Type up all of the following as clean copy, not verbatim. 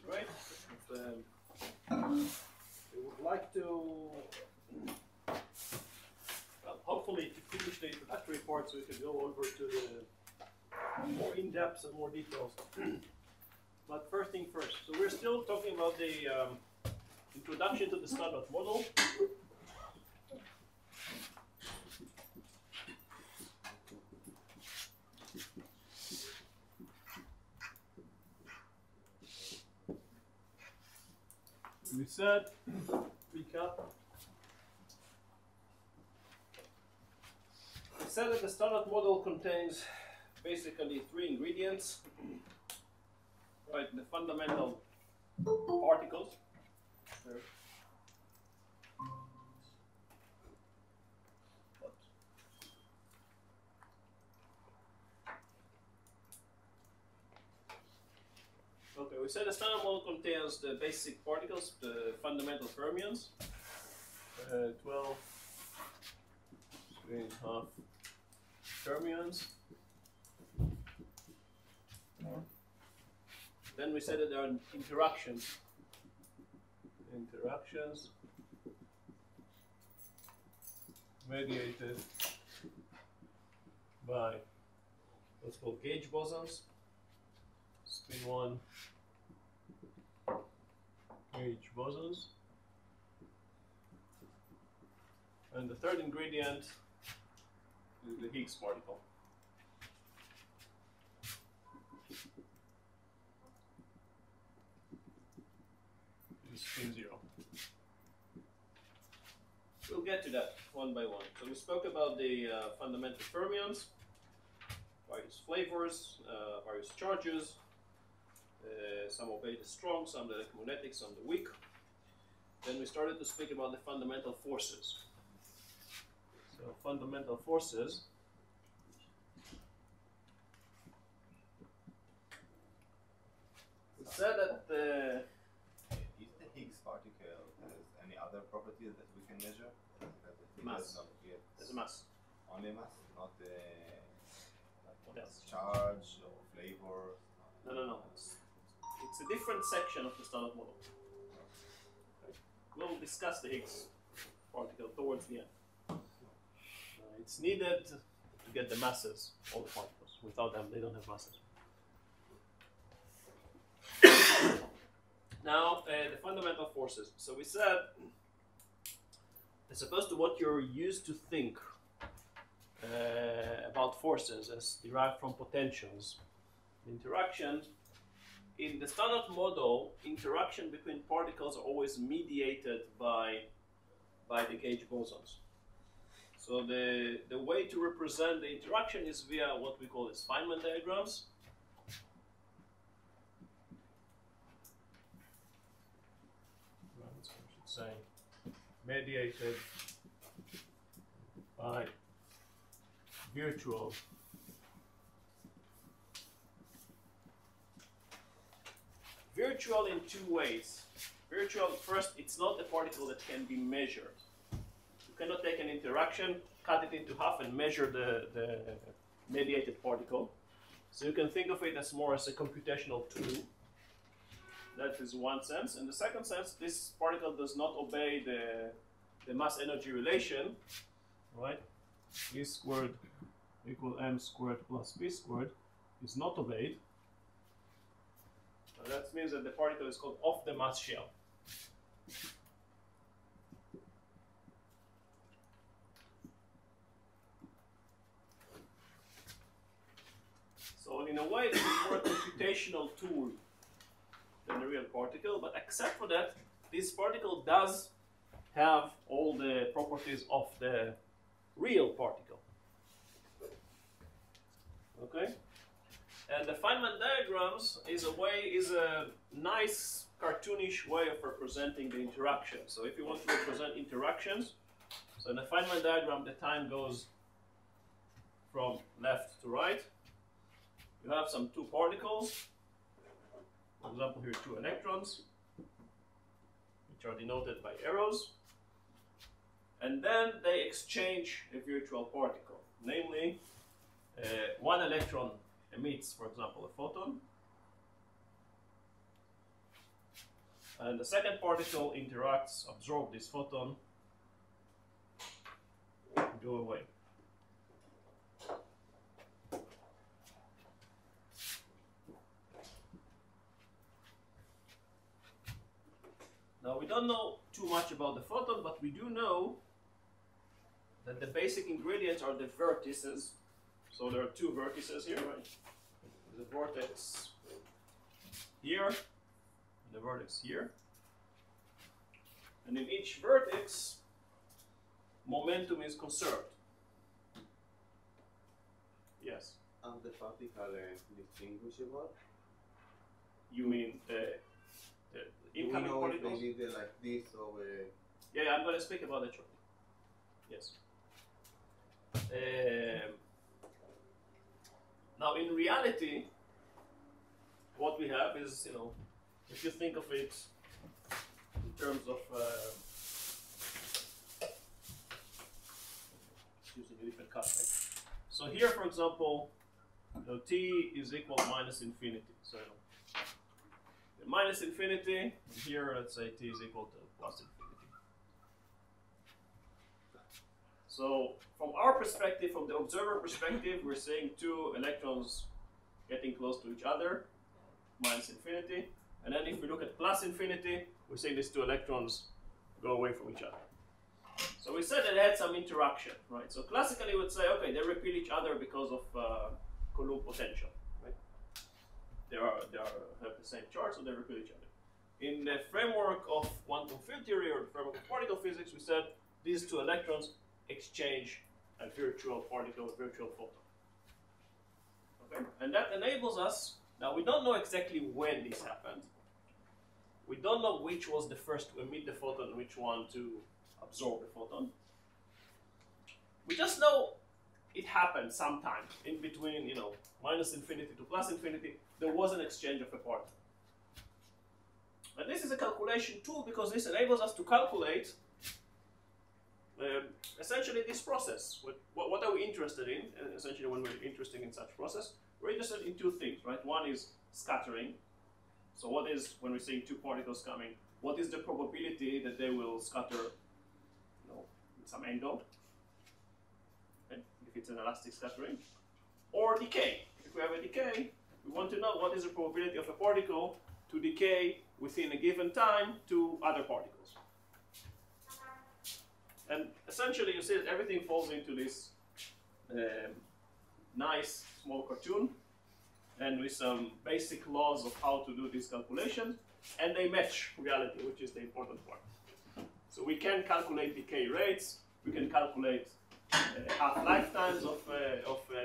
Right? We would like to, well, hopefully to finish the introductory part so we can go over to the more in-depth and more details. But first thing first, so we're still talking about the introduction to the standard model. We said, recap. We said that the standard model contains basically three ingredients, right? The fundamental particles. Okay, we said the standard model contains the basic particles, the fundamental fermions, 12, 3.5 fermions. Then we said that there are interactions mediated by what's called gauge bosons, spin 1 gauge bosons. And the third ingredient is the Higgs particle. Is spin 0. We'll get to that one by one. So we spoke about the fundamental fermions, various flavors, various charges. Some obey the strong, some the electromagnetic, some the weak. Then we started to speak about the fundamental forces. So fundamental forces. We said that if the Higgs particle has any other properties that we can measure, mass. There's a mass. Only mass, not the What else? charge or flavor. No. It's a different section of the standard model. Okay. We'll discuss the Higgs particle towards the end. It's needed to get the masses, all the particles. Without them, they don't have masses. Now, the fundamental forces. So we said, as opposed to what you're used to think about forces as derived from potentials, interaction, in the standard model, interaction between particles are always mediated by the gauge bosons. So the way to represent the interaction is via what we call as Feynman diagrams. I should say mediated by virtual in two ways. Virtual, first, it's not a particle that can be measured. You cannot take an interaction, cut it into half, and measure the mediated particle. So you can think of it as more as a computational tool. That is one sense. In the second sense, this particle does not obey the mass-energy relation, right? E squared equal m squared plus p squared is not obeyed. So that means that the particle is called off the mass shell. So in a way, this is more a computational tool than a real particle, but except for that, this particle does have all the properties of the real particle. Okay? And the Feynman diagrams is a nice cartoonish way of representing the interaction. So if you want to represent interactions, so in the Feynman diagram, the time goes from left to right. You have some two particles. For example, here two electrons, which are denoted by arrows. And then they exchange a virtual particle. Namely, one electron emits, for example, a photon. And the second particle interacts, absorbs this photon, go away. Now we don't know too much about the photon, but we do know that the basic ingredients are the vertices. So there are two vertices here, right? There's a vortex here, and the vertex here. And in each vertex, momentum is conserved. Yes? Are the particles distinguishable? You mean the incoming Do we know if particles? they did it like this or Yeah, I'm going to speak about that shortly. Yes. Now, in reality, what we have is, if you think of it in terms of using a different cut, right? So here, for example, t is equal to minus infinity. So minus infinity, and here let's say t is equal to plus infinity. So from our perspective, from the observer perspective, we're seeing two electrons getting close to each other, minus infinity. And then if we look at plus infinity, we're seeing these two electrons go away from each other. So we said that they had some interaction, right? So classically we would say, okay, they repel each other because of Coulomb potential, right? They have the same charge, so they repel each other. In the framework of quantum field theory or the framework of particle physics, we said these two electrons exchange a virtual particle, a virtual photon. Okay? And that enables us, now we don't know exactly when this happened. We don't know which was the first to emit the photon and which one to absorb the photon. We just know it happened sometime in between, minus infinity to plus infinity, there was an exchange of a particle. And this is a calculation tool because this enables us to calculate essentially this process. What are we interested in? And essentially when we're interested in such process, we're interested in two things, right? One is scattering. So what is, when we're seeing two particles coming, what is the probability that they will scatter with some angle? Okay? If it's an elastic scattering. Or decay. If we have a decay, we want to know what is the probability of a particle to decay within a given time to other particles. And essentially you see that everything falls into this nice small cartoon and with some basic laws of how to do these calculations, and they match reality, which is the important part. So we can calculate decay rates, we can calculate half-lifetimes of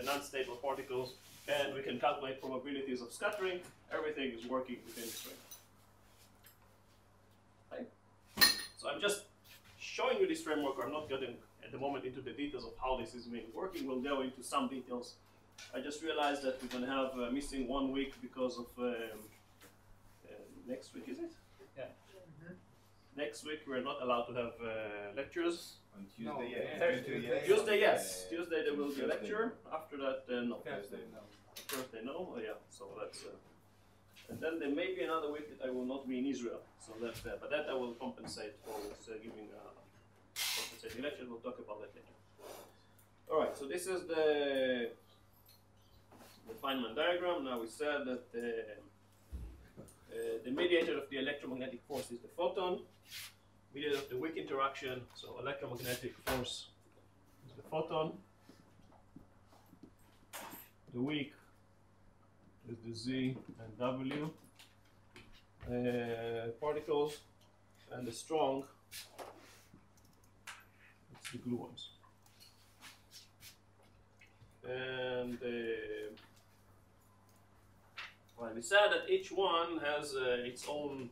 non-stable particles, and we can calculate probabilities of scattering. Everything is working within this range. Okay? So I'm just showing you this framework. I'm not getting at the moment into the details of how this is working. We'll go into some details. I just realized that we're going to have missing 1 week because of next week, is it? Yeah. Next week we're not allowed to have lectures. On Tuesday, No, yeah. Thursday. Tuesday, yes. Tuesday there will be a lecture. After that, no. Thursday, no. Thursday, no. Oh, yeah. So that's. And then there may be another week that I will not be in Israel. So that, but that I will compensate for with giving compensating lectures. We'll talk about that later. All right. So this is the Feynman diagram. Now we said that the mediator of the electromagnetic force is the photon. Mediator of the weak interaction, so electromagnetic force is the photon. The weak is the Z and W particles, and the strong, it's the gluons. And well, we said that each one has its own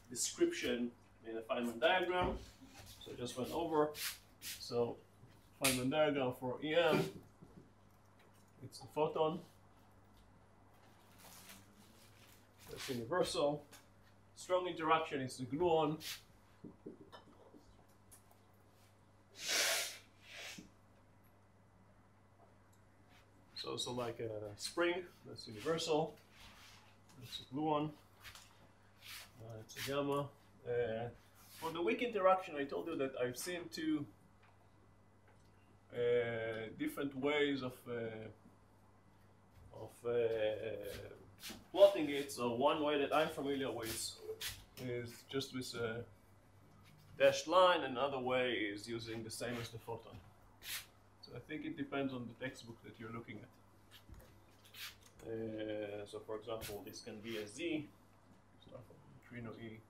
description in a Feynman diagram. So I just went over. So Feynman diagram for EM, it's the photon. That's universal. Strong interaction is the gluon. So like a spring, that's universal. That's a gluon. It's a gamma. For the weak interaction, I told you that I've seen two different ways of plotting it. So one way that I'm familiar with is just with a dashed line, and another way is using the same as the photon. So I think it depends on the textbook that you're looking at. So for example, this can be a Z, start from neutrino E,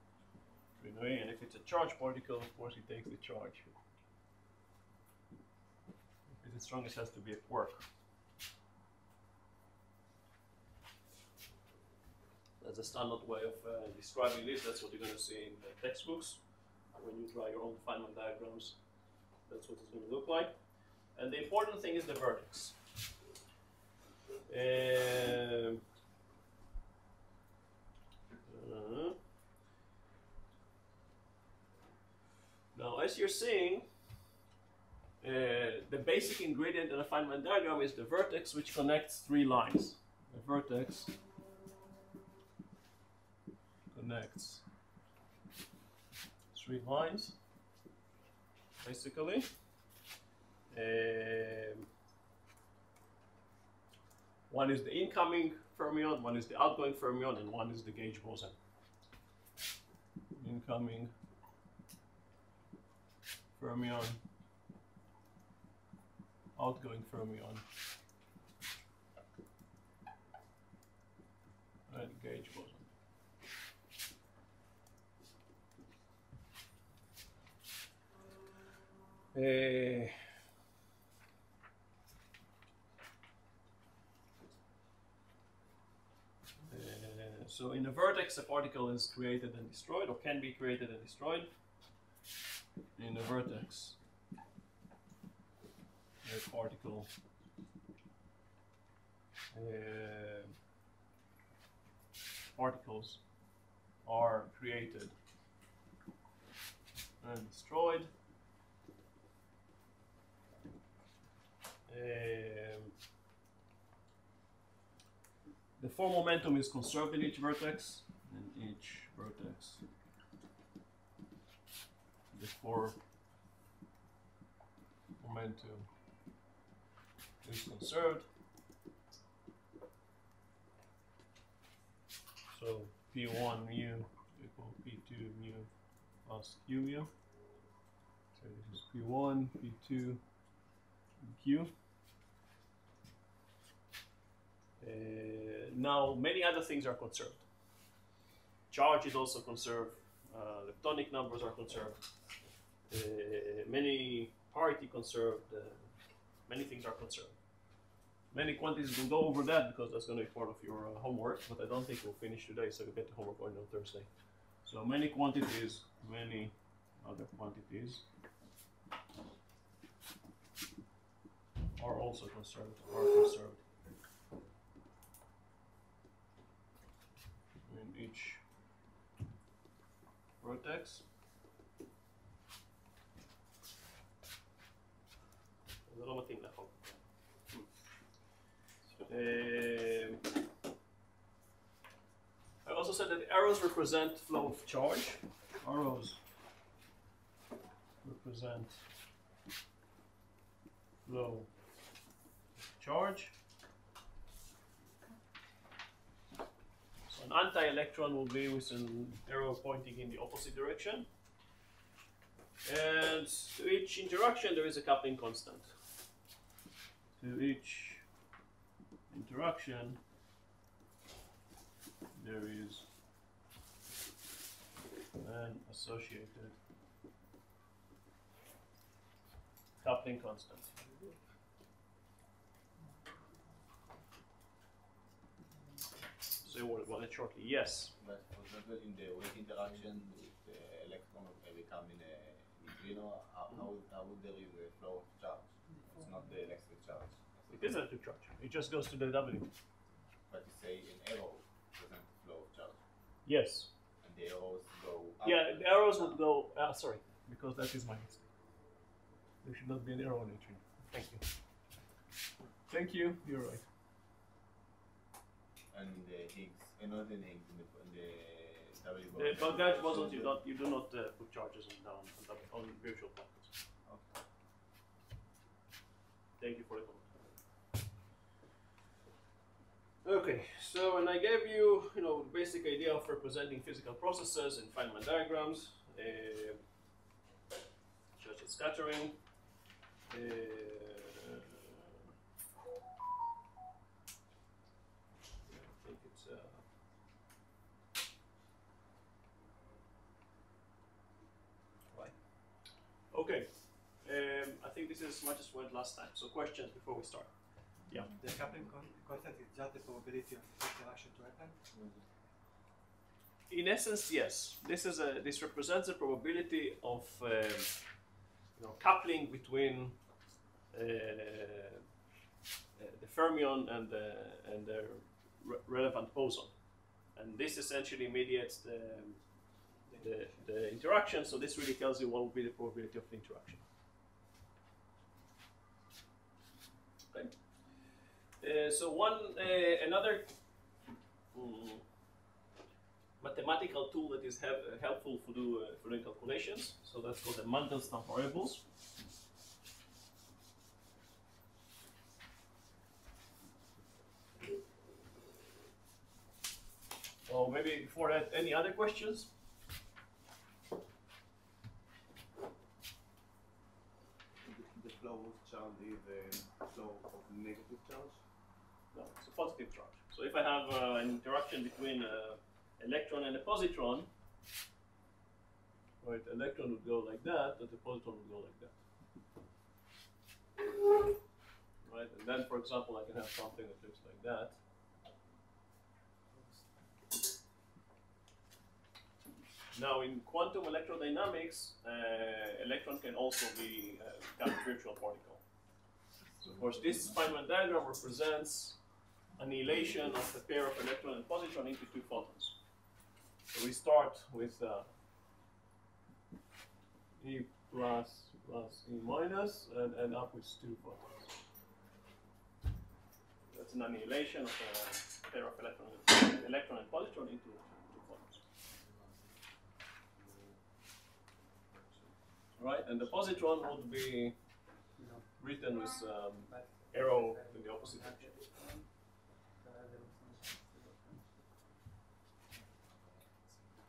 and if it's a charged particle, of course it takes the charge. If it's strong, it has to be a quark. That's a standard way of describing this. That's what you're going to see in the textbooks. When you draw your own Feynman diagrams, that's what it's going to look like. And the important thing is the vertex. Now, as you're seeing, the basic ingredient in a Feynman diagram is the vertex, which connects three lines. The vertex connects three lines, basically. One is the incoming fermion, one is the outgoing fermion, and one is the gauge boson. Incoming fermion, outgoing fermion, and gauge boson. So in a vertex, a particle is created and destroyed, or can be created and destroyed. In a vertex, a particle particles are created and destroyed. The form momentum is conserved in each vertex, the form momentum is conserved. So P1 mu equal P2 mu plus Q mu. So this is P1, P2, and Q. Now, many other things are conserved. Charge is also conserved. Leptonic numbers are conserved. Many parity conserved. Many things are conserved. Many quantities, we'll go over that because that's going to be part of your homework, but I don't think we'll finish today, so you'll get the homework on Thursday. So many quantities, many other quantities are also conserved, in each vertex. I also said that arrows represent flow of charge. Arrows represent flow of charge. So an anti-electron will be with an arrow pointing in the opposite direction. And to each interaction there is a coupling constant. To each interaction there is an associated coupling constant. So you want it shortly? Yes. But for example, in the weak interaction, if the electron become in a neutrino, how there is a flow of charge? It's not the electric charge. It is electric charge. It just goes to the W. But you say an arrow present flow of charge. Yes. And the arrows go up. Yeah, the arrows would go. Sorry, because that is my mistake. There should not be an arrow in it. Thank you. Thank you. You're right. And the Higgs, not in Higgs, in the But gauge bosons, you do not put charges on virtual particles. Okay. Thank you for the comment. Okay, so and I gave you, basic idea of representing physical processes in Feynman diagrams, such as scattering. I think it's right. Okay, I think this is as much as went last time. So questions before we start. Yeah. The coupling constant is just the probability of the interaction to happen. In essence, yes. This represents the probability of coupling between the fermion and the relevant boson, and this essentially mediates the interaction. So this really tells you what will be the probability of the interaction. Okay. So another mathematical tool that is helpful for doing calculations. So that's called the Mandelstam variables. So maybe before that, any other questions? The flow of charge is a flow of negative charge? No, it's a positive charge. So if I have an interaction between electron and a positron, right, electron would go like that, and the positron would go like that. Right, and then, for example, I can have something that looks like that. Now, in quantum electrodynamics, electron can also be a virtual particle. So, of course, this Feynman diagram represents annihilation of a pair of electron and positron into two photons. So we start with E plus E minus and up with two photons. That's an annihilation of a pair of electron and positron into two photons. Right, and the positron would be written with arrow in the opposite direction.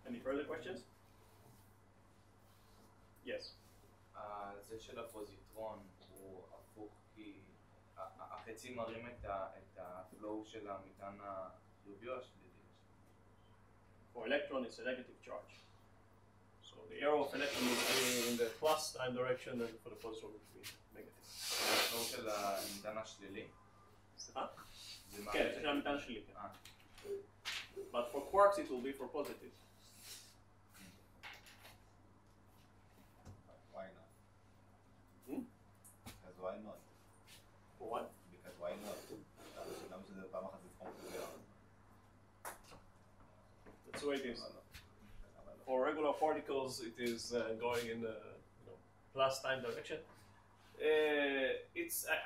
Any further questions? Yes. זה של הפוזיטרון הוא הפוך כי החצים מראים את הפלואו של המטען החיובי או השלילי? For electron, it's a negative charge. So the arrow of electron will be in the plus time direction, and for the positron it will be negative. הפלואו של המטען השלילי? סליחה? כן, זה של המטען השלילי. But for quarks it will be for positive. Why not? Because why not? For what? Because why not? למה שזה פעם אחת לבחון כזה? That's the way it is. For regular particles, it is going in the plus time direction.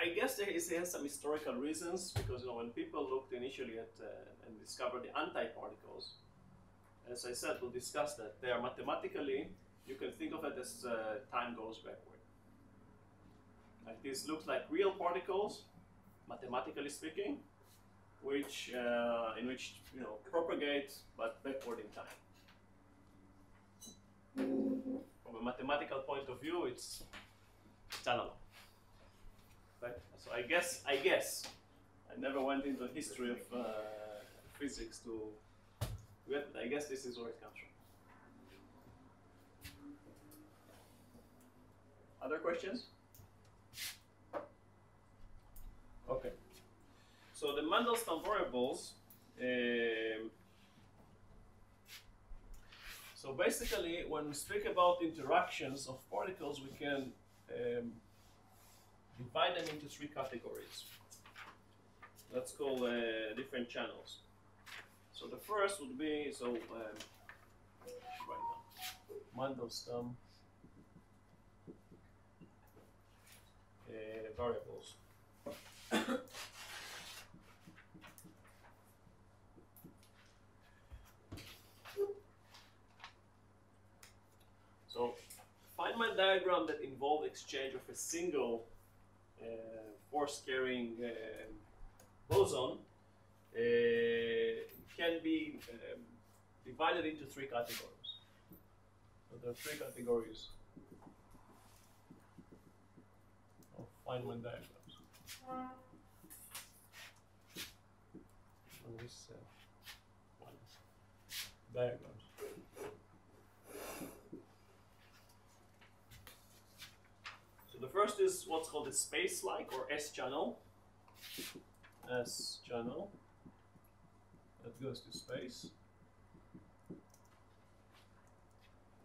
I guess it has some historical reasons because when people looked initially at and discovered the antiparticles, as I said, we'll discuss that. They are mathematically, you can think of it as time goes backward. Like this looks like real particles, mathematically speaking, which in which propagate but backward in time. From a mathematical point of view, it's analog. Right? So I guess I never went into the history of physics to get. I guess this is where it comes from. Other questions? Okay. So the Mandelstam variables. So basically, when we speak about interactions of particles, we can divide them into three categories. Let's call different channels. So the first would be Mandelstam variables. So Feynman diagram that involve exchange of a single force-carrying boson can be divided into three categories. So there are three categories of Feynman diagrams. On this one diagrams. So the first is what's called a space-like or S channel. S channel that goes to space.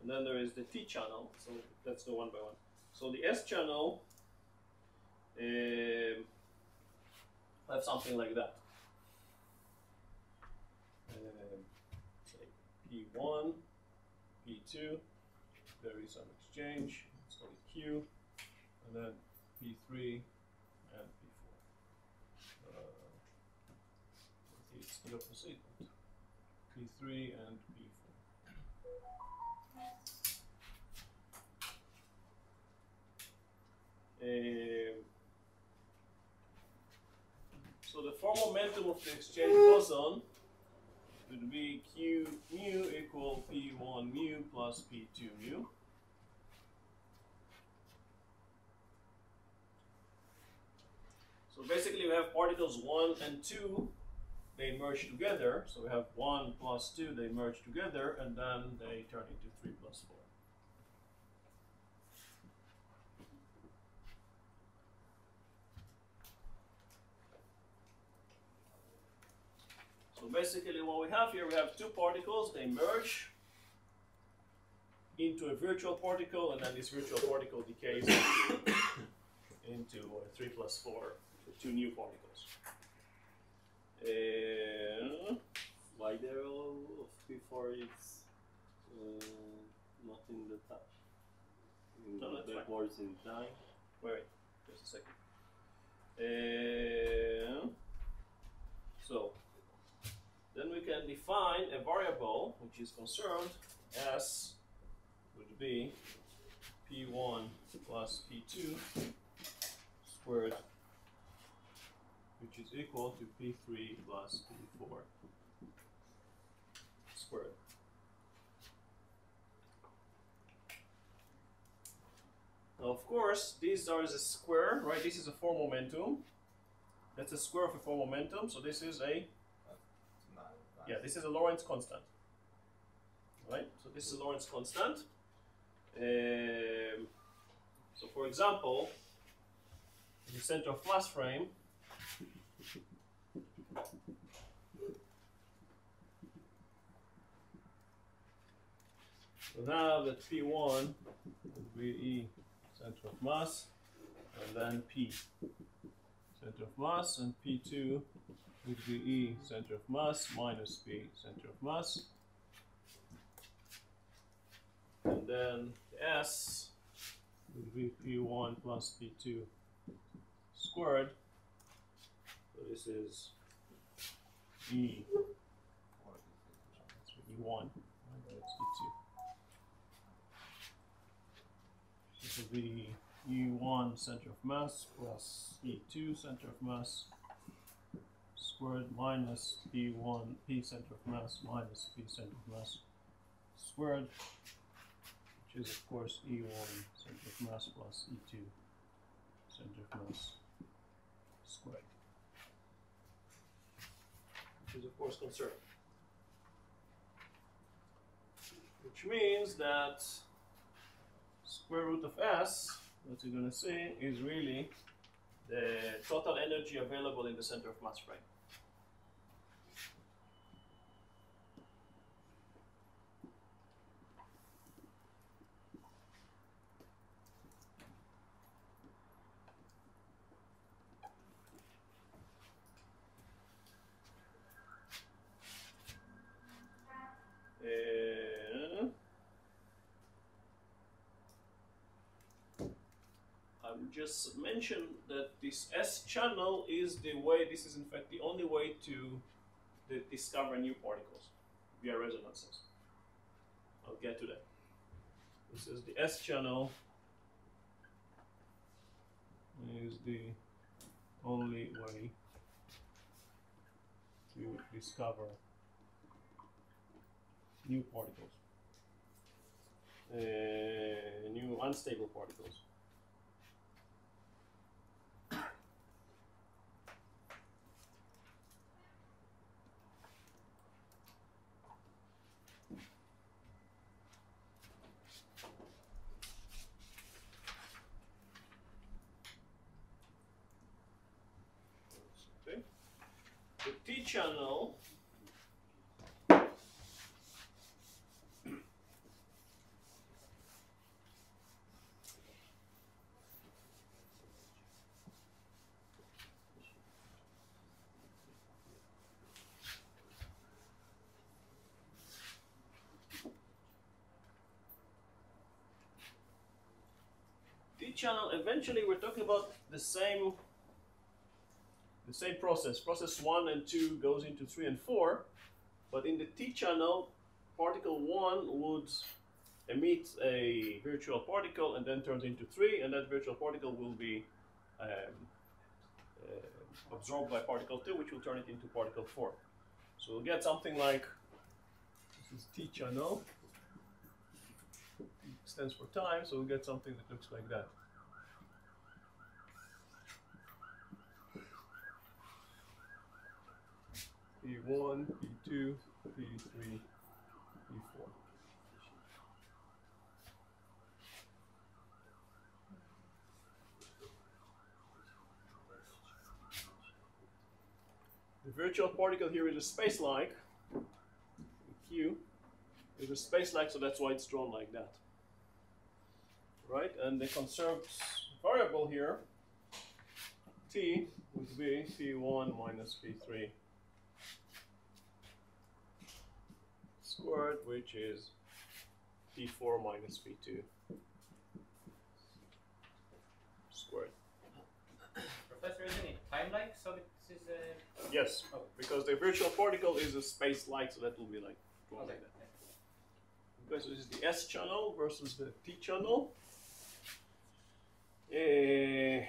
And then there is the T channel, so let's go one by one. So the S channel have something like that. Say P1, P2, there is some exchange, let's call it Q, and then P3 and P4. It's the opposite, P3 and P4. So the formal momentum of the exchange boson would be Q mu equal P1 mu plus P2 mu. So basically we have particles 1 and 2, they merge together. So we have 1 plus 2, they merge together, and then they turn into 3 plus 4. So basically what we have here, we have two particles, they merge into a virtual particle, and then this virtual particle decays into 3 plus 4, so two new particles. Why the arrow of P4 is not in the top? No, that's fine. Backwards in time. Wait, just a second. So then we can define a variable which is concerned as would be P1 plus P2 squared, which is equal to P3 plus P4 squared. Now, of course, these are the square, right? This is a four momentum. That's a square of a four momentum. So this is a this is a Lorentz constant, right? So this is a Lorentz constant. So, for example, the center of mass frame. We have that P1 would be E center of mass, and then P center of mass, and P2 would be E center of mass minus P center of mass. And then the S would be P1 plus P2 squared. So this is E. That's E1. That's E2. This will be E1 center of mass plus E2 center of mass squared minus P1 P center of mass minus P center of mass squared, which is of course E1 center of mass plus E2 center of mass squared, which is of course conserved. Which means that square root of S, what you're going to see, is really the total energy available in the center of mass frame. Just mention that this S channel is the way, this is in fact the only way to discover new particles via resonances. I'll get to that. This is the S channel. Is the only way to discover new particles, new unstable particles. The T channel eventually we're talking about the same process. Process 1 and 2 goes into 3 and 4, but in the T channel, particle 1 would emit a virtual particle and then turns into 3, and that virtual particle will be absorbed by particle 2, which will turn it into particle 4. So we'll get something like, this is T channel, T stands for time, so we'll get something that looks like that. P1, P2, P3, P4. The virtual particle here is a space-like. Q is a space-like, so that's why it's drawn like that. Right? And the conserved variable here, T, would be P1 minus P3 squared, which is P4 minus P2 squared. Professor, isn't it time-like? So this is a... Yes, oh. because the virtual particle is a space-like, so that will be like drawn like that. Okay, so this is the S channel versus the T channel. The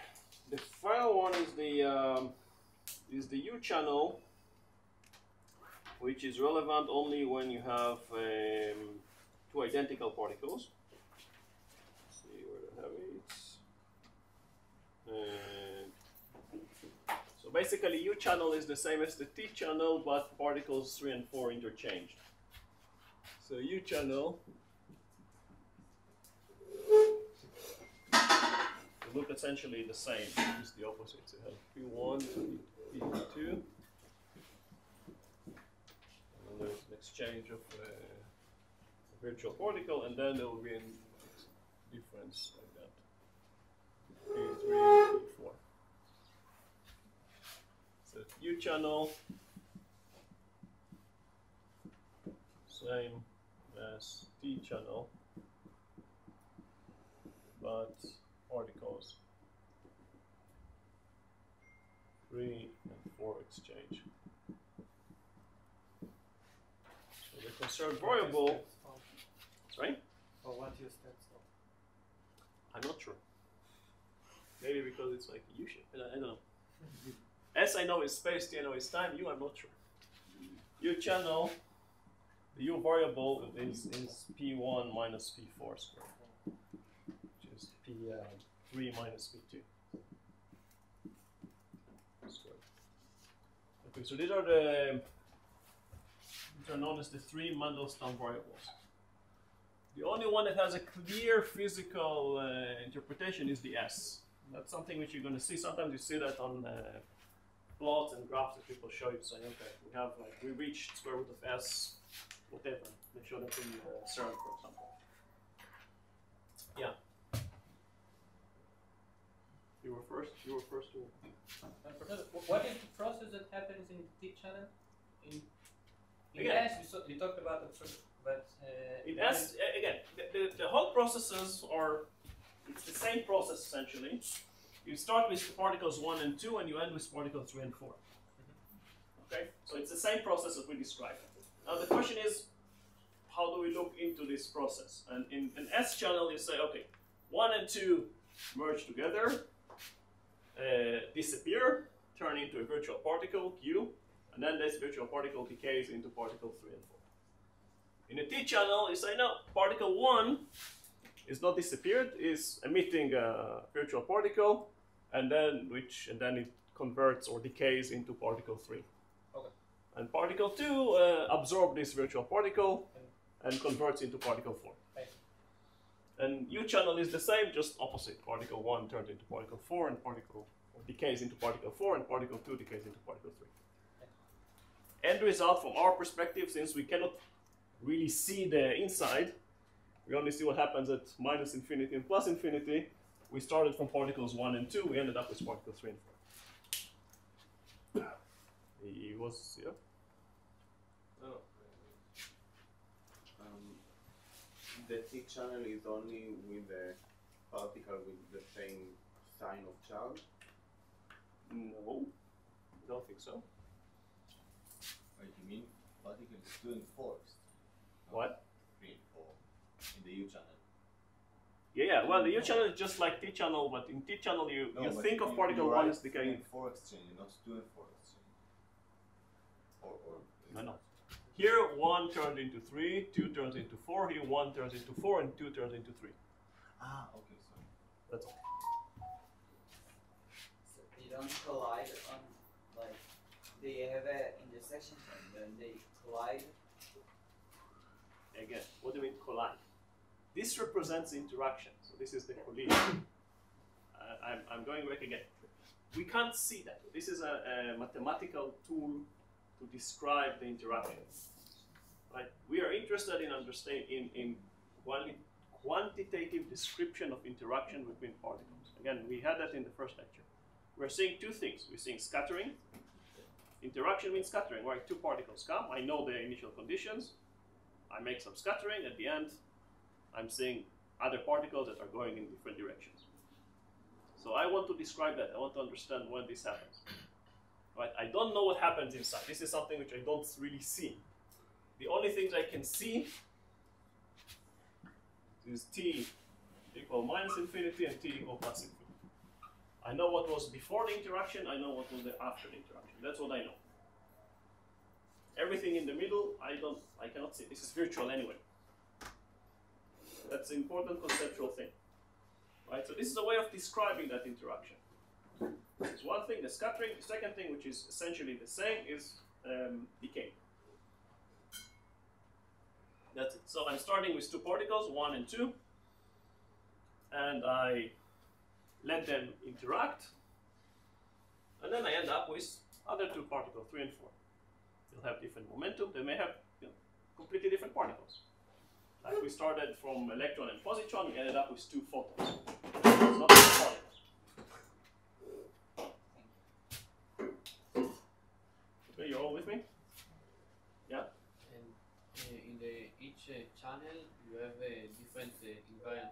final one is the U channel, which is relevant only when you have two identical particles. Let's see where I have it. So basically, U channel is the same as the T channel, but particles 3 and 4 interchanged. So U channel will look essentially the same. It's the opposite. So you have P1, P2. And there's an exchange of a virtual particle, and then there will be a difference like that. P3, P4. So U channel, same as T channel, but particles 3 and 4 exchange. So the conserved variable, sorry? Or what you stands for? I'm not sure. Maybe because it's like a U shape. I don't know. S I know is space, T I know is time, U I'm not sure. U channel, the U variable is P1 minus P4 squared, which is P3 minus P2 squared. Okay, so these are known as the three Mandelstam variables. The only one that has a clear physical interpretation is the S. That's something which you're going to see. Sometimes you see that on plots and graphs that people show you, saying, okay, we reached square root of S, whatever. They show that in CERN, for example. Yeah. You were first to. Professor, what is the process that happens in the T channel? In Again. S, you talked about it, but In S, again, the whole processes are, it's the same process essentially. You start with particles 1 and 2 and you end with particles 3 and 4. Okay? So it's the same process that we described. Now the question is, how do we look into this process? And in an S channel, you say, okay, 1 and 2 merge together, disappear, turn into a virtual particle, Q, and then this virtual particle decays into particle 3 and 4. In a T channel, you say, no, particle 1 is not disappeared, is emitting a virtual particle, and then it converts or decays into particle 3. Okay. And particle 2 absorbs this virtual particle and converts into particle 4. Right. And U channel is the same, just opposite. Particle 1 turns into particle 4 and decays into particle 4, and particle 2 decays into particle 3. Okay. End result from our perspective, since we cannot really see the inside, we only see what happens at minus infinity and plus infinity. We started from particles 1 and 2, we ended up with particles 3 and 4. He was, yeah? No. The T channel is only with the particle with the same sign of charge? No, don't think so. What you mean? Particle is 2 and 4. What? 3 and 4 in the U channel. Yeah, well, the U channel is just like T channel, but in T channel you think of particle 1 as decaying. 4 exchange, not 2 and 4 exchange. No. Here 1 turned into 3, 2 turns into 4, here 1 turns into 4, and 2 turns into 3. Ah, okay, sorry. That's all. So you don't collide on, like, they have an intersection and then they collide. Again, what do you mean collide? This represents interaction, so this is the collision. I'm going back again. We can't see that. This is a mathematical tool to describe the interaction. Right? We are interested in understanding in quantitative description of interaction between particles. Again, we had that in the first lecture. We're seeing two things. We're seeing scattering. Interaction means scattering, right? Two particles come. I know the initial conditions. I make some scattering. At the end, I'm seeing other particles that are going in different directions. So I want to describe that. I want to understand when this happens. Right? I don't know what happens inside. This is something which I don't really see. The only things I can see is T equal minus infinity and T equal plus infinity. I know what was before the interaction. I know what was after the interaction. That's what I know. Everything in the middle, I cannot see. This is virtual anyway. That's an important conceptual thing. Right? So this is a way of describing that interaction. This is one thing, the scattering. The second thing, which is essentially the same, is decay. That's it. So I'm starting with two particles, 1 and 2, and I let them interact, and then I end up with other two particles, 3 and 4. They'll have different momentum. They may have completely different particles. Like we started from electron and positron, we ended up with two photons. It's not two particles. Okay, you're all with me? Yeah? And in each channel, you have a different invariant.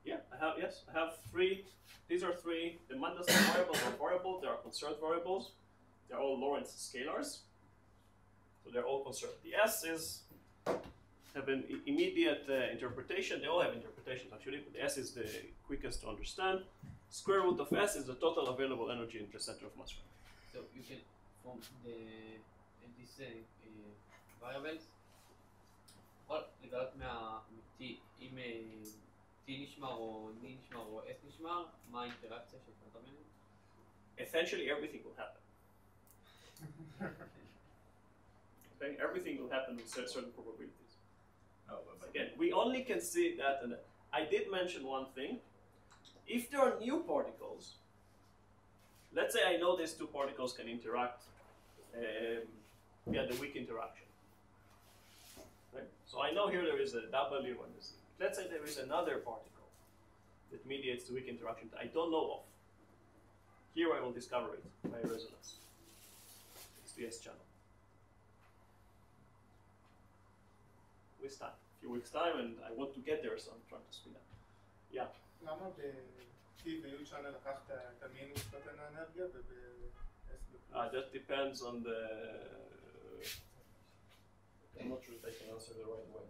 Yeah, I have three. These are three. The Mandelstam variables are variables. They are conserved variables. They're all Lorentz scalars. So they're all conserved. The S have an immediate interpretation. They all have interpretations actually, but the S is the quickest to understand. Square root of S is the total available energy in the center of mass. So you can, from these variables, לגלות מ-T, אם T נשמר או N נשמר או S נשמר, מה האינטראקציה של פונטמנים? Essentially everything will happen. Okay, everything will happen with certain probabilities. Oh, Again, we only can see that, and I did mention one thing. If there are new particles, let's say I know these two particles can interact via the weak interaction. Right? So I know here there is a W and this. Let's say there is another particle that mediates the weak interaction that I don't know of. Here I will discover it by resonance. It's the S channel. With time, a few weeks time, and I want to get there, so I'm trying to speed up. Yeah. למה ב-T ו-U channel לקחת את המינוס נותן האנרגיה וב-S בפלוס? That depends on the I'm not sure if I can answer the right way.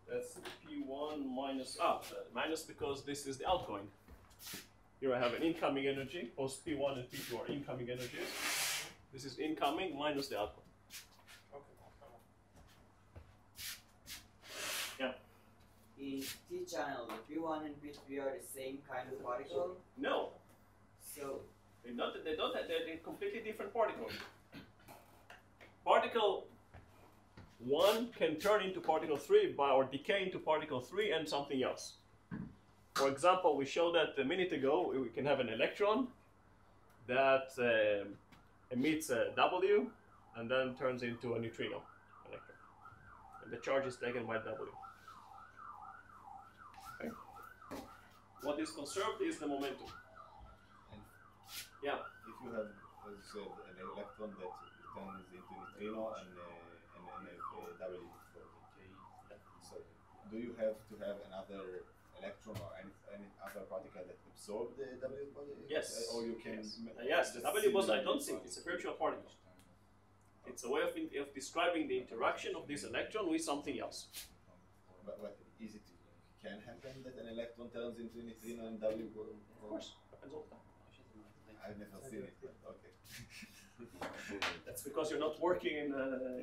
That's P1 minus, minus because this is the outgoing. Here I have an incoming energy, both P1 and P2 are incoming energies. This is incoming minus the outgoing. Yeah. In T channel, the P1 and P3 are the same kind of particle? No. So They're completely different particles. Particle 1 can turn into particle 3 or decay into particle 3 and something else. For example, we showed that a minute ago, we can have an electron that emits a W and then turns into a neutrino electron. And the charge is taken by W. Okay. What is conserved is the momentum. And yeah. If you have, as you said, an electron that turns into neutrino and a W for decay, so do you have to have another electron or any other particle that absorb the W body? Yes. Or you can. Yes, the W boson, I don't think it's a virtual particle. It's a way of describing the interaction of this electron with something else. But is it can happen that an electron turns into a neutrino and W? Of course, happens all the time. I've never seen it, but okay. That's because you're not working in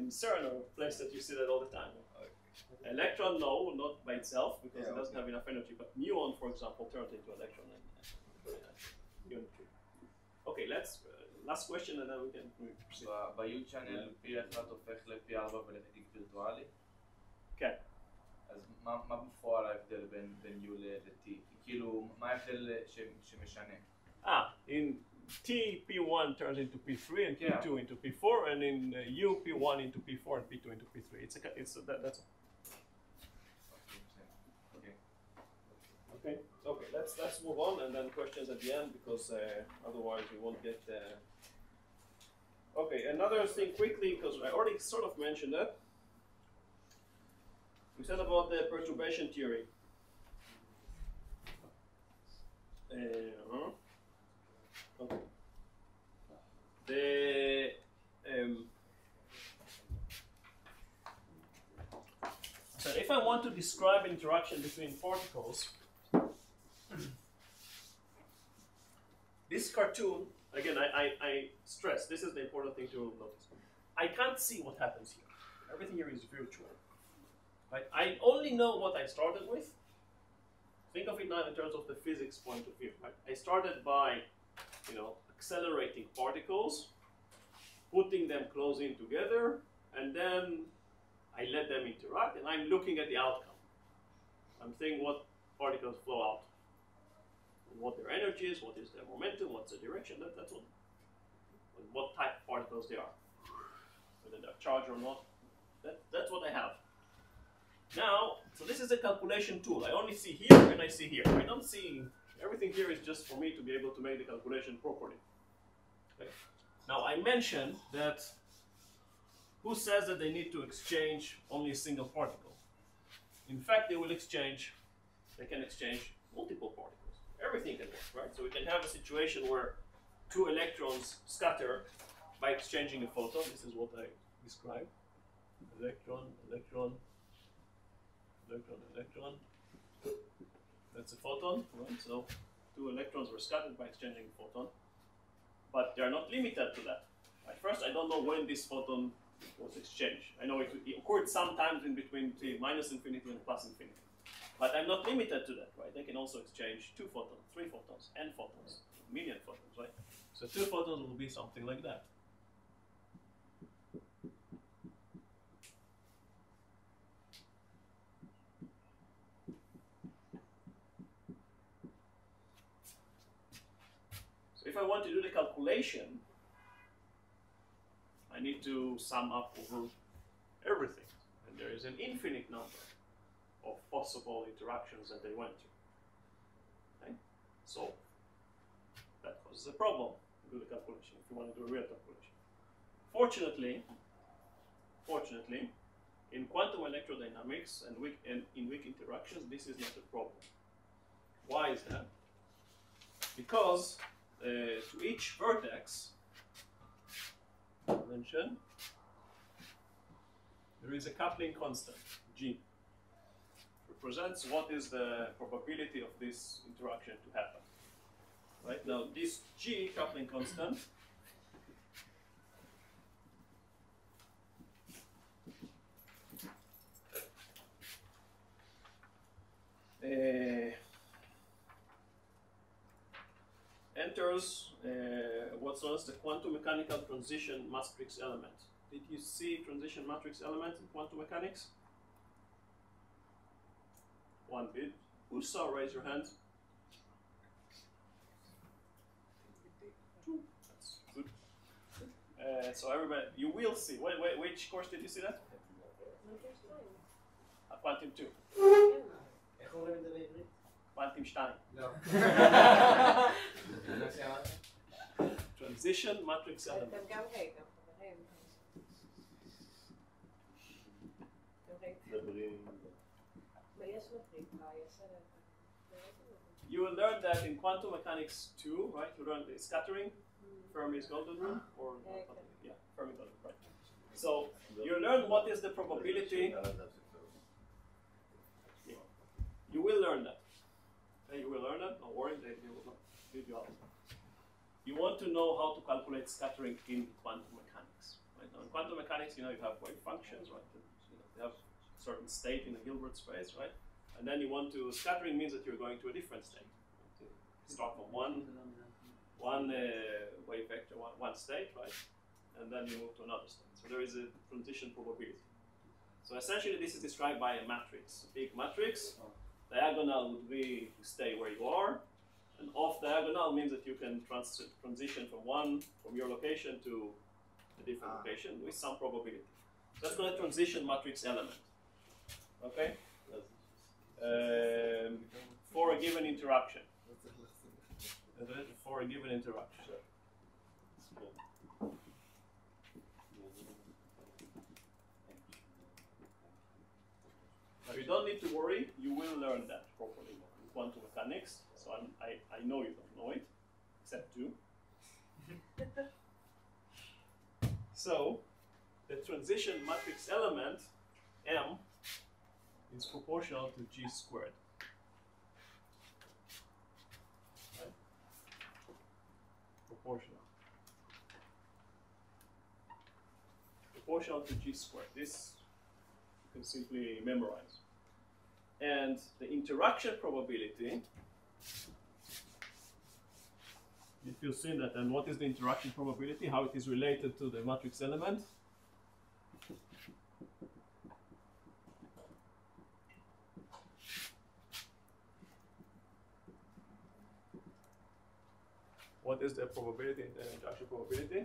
CERN or a place that you see that all the time. Okay. Electron, no, not by itself because it doesn't have enough energy. But muon, for example, turns into electron. Okay, let's last question and then we can proceed. ב-U channel P1 הופך ל-P4 ולחלקיק וירטואלי? כן. אז מה בפועל ההבדל בין U ל-T? כאילו, מה ההבדל שמשנה? In T, P1 turns into P3 and P2 into P4, and in U, P1 into P4 and P2 into P3. That's all. Okay. Let's move on, and then questions at the end because otherwise we won't get. Okay, another thing quickly because I already sort of mentioned that. We said about the perturbation theory. Okay. So if I want to describe interaction between particles, this cartoon, again, I stress, this is the important thing to notice. I can't see what happens here. Everything here is virtual. Right? I only know what I started with. Think of it now in terms of the physics point of view. Right? I started by, accelerating particles, putting them close in together, and then I let them interact, and I'm looking at the outcome. I'm saying what particles flow out, what their energy is, what is their momentum, what's the direction. That's what type of particles they are, whether they're charged or not. That's what I have. Now, so this is a calculation tool. I only see here and I see here. I don't see, everything here is just for me to be able to make the calculation properly. Okay. Now, I mentioned that who says that they need to exchange only a single particle? In fact, they can exchange multiple particles. Everything can work, right? So we can have a situation where two electrons scatter by exchanging a photon. This is what I described. Electron, electron, electron, electron. That's a photon, right? So two electrons were scattered by exchanging a photon. But they are not limited to that. At first, I don't know when this photon was exchanged. I know it occurred sometimes in between minus infinity and plus infinity. But I'm not limited to that, right? They can also exchange 2 photons, 3 photons, n photons, million photons, right? So 2 photons will be something like that. So if I want to do the calculation, I need to sum up over everything. And there is an infinite number of possible interactions that they went through. Okay? So that causes a problem to do the calculation if you want to do a real calculation. Fortunately, in quantum electrodynamics and in weak interactions, this is not a problem. Why is that? Because to each vertex, there is a coupling constant, G. Represents what is the probability of this interaction to happen. Right now, this G coupling constant enters what's known as the quantum mechanical transition matrix element. Did you see transition matrix element in quantum mechanics? One bit. Who saw? Raise your hand. Two. That's good. So everybody, you will see. Which course did you see that? Quantum 2. איך אומרים את זה בעברית? Quantum 2. לא. Transition matrix element. אתם גם ראיתם, חברים. יש מטריק, יש... You will learn that in quantum mechanics 2, right? You learn the scattering, Fermi's golden rule, or yeah, Fermi golden, right? So you learn what is the probability. Yeah. You will learn that. Okay, you will learn that. Don't worry, they will not leave you out. You want to know how to calculate scattering in quantum mechanics. Right? Now, in quantum mechanics, you know, you have wave functions, right? You have a certain state in the Hilbert space, right? And then you want to, scattering means that you're going to a different state. To start from one wave vector, one state, right? And then you move to another state. So there is a transition probability. So essentially this is described by a matrix, a big matrix. Diagonal would be to stay where you are. And off diagonal means that you can transition from your location to a different location with some probability. So that's called a transition matrix element. Okay? For a given interaction. For a given interaction. Now you don't need to worry, you will learn that properly in quantum mechanics. So I know you don't know it, except two. So the transition matrix element, M, is proportional to G squared. Right? Proportional. Proportional to G squared. This you can simply memorize. And the interaction probability, if you've seen that, and what is the interaction probability, how it is related to the matrix element? What is the probability, the interaction probability?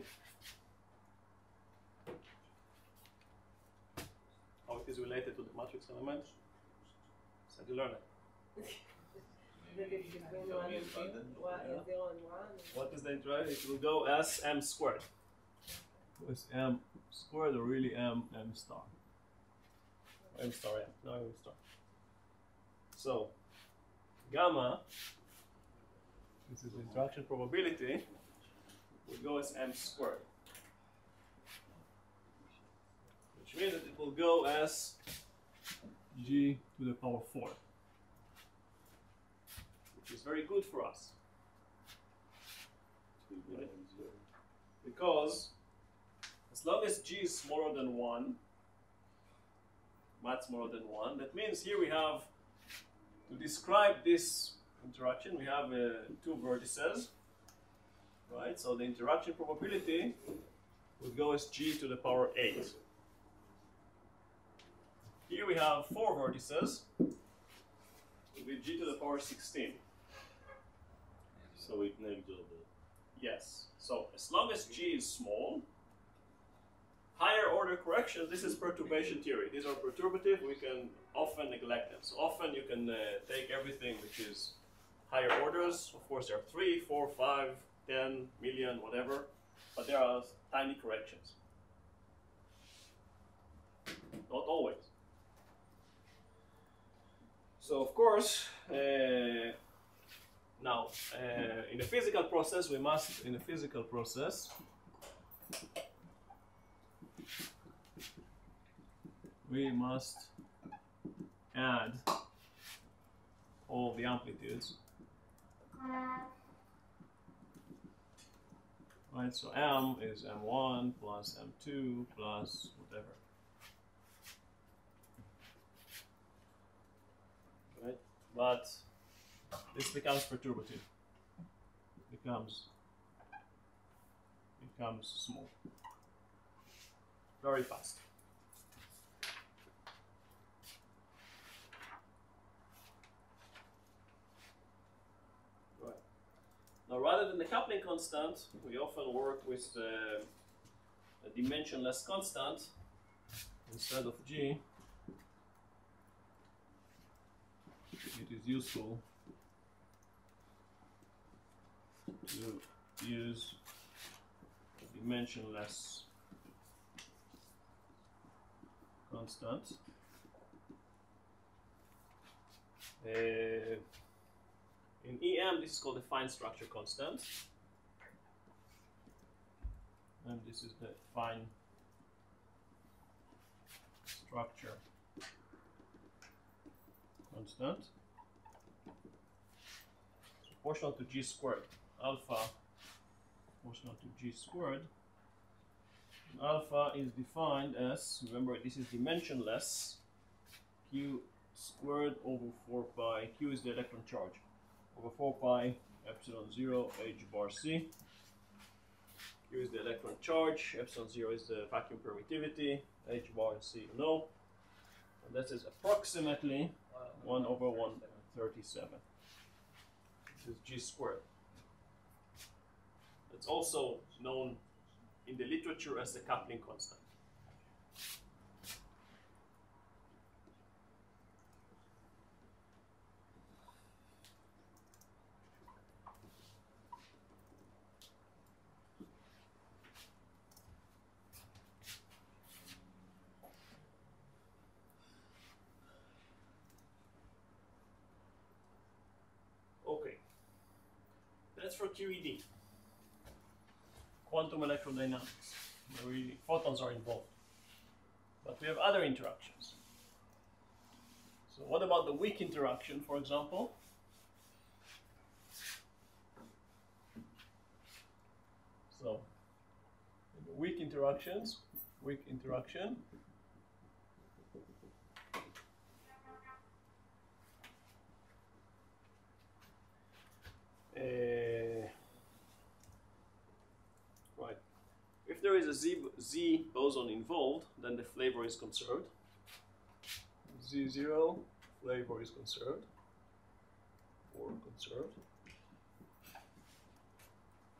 How it is related to the matrix element? So you learn it. What is the interaction? It will go as m squared. Is m squared or really m star? M star, yeah. No, m star. So, gamma, this is the interaction probability, will go as m squared. Which means that it will go as g to the power 4. Which is very good for us. Right? Because as long as g is smaller than 1, much smaller than 1, that means here we have, to describe this interaction, we have two vertices, right? So the interaction probability would go as g to the power 8. Here we have 4 vertices, with g to the power 16. So it negligible. Yes. So as long as g is small, higher order corrections, this is perturbation theory. These are perturbative, we can often neglect them. So often you can take everything which is higher orders. Of course there are 3, 4, 5, 10 million, whatever, but there are tiny corrections. Not always. So of course, now in a physical process, we must, in a physical process, we must add all the amplitudes. Right, so M is M1 plus M2 plus whatever. Right, but this becomes perturbative. Becomes small very fast. Right. Now, rather than the coupling constant, we often work with a dimensionless constant instead of G. It is useful to use a dimensionless constant. In EM, this is called the fine structure constant, and this is the fine structure constant. It's proportional to G squared. Alpha proportional to G squared. And alpha is defined as, remember, this is dimensionless, Q squared over 4 pi. Q is the electron charge. Over 4 pi epsilon 0 h bar c. Q is the electron charge, epsilon 0 is the vacuum permittivity, h bar and c you know. And this is approximately 1 over 137. This is G squared. It's also known in the literature as the coupling constant. Okay, that's for QED. Quantum electrodynamics, where photons are involved. But we have other interactions. So what about the weak interaction, for example? So in the weak interaction, right. If there is a Z boson involved, then the flavor is conserved. Z0, flavor is conserved, or conserved.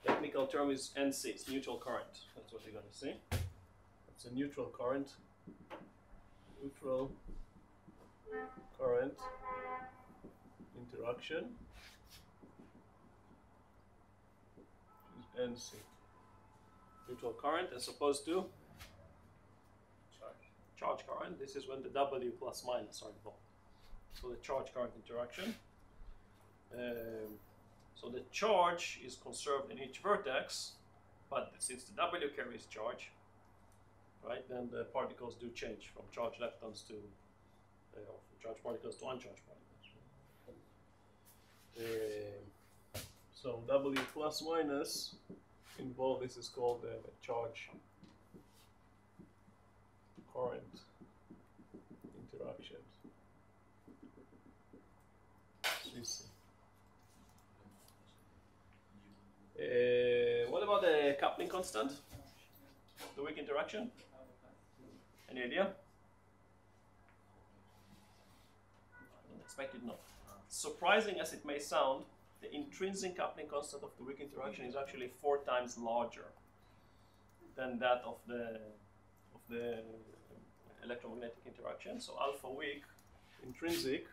Technical term is NC, it's neutral current. That's what you're going to see. It's a neutral current. Neutral current interaction is NC. Neutral current as opposed to charge current. This is when the W plus minus are involved. So the charge current interaction. So the charge is conserved in each vertex, but since the W carries charge, right, then the particles do change from charged leptons to from charged particles to uncharged particles. So W plus minus involved, this is called the charge current interactions. What about the coupling constant? The weak interaction? Any idea? Unexpected, no. Surprising as it may sound, the intrinsic coupling constant of the weak interaction is actually 4 times larger than that of the electromagnetic interaction. So alpha weak intrinsic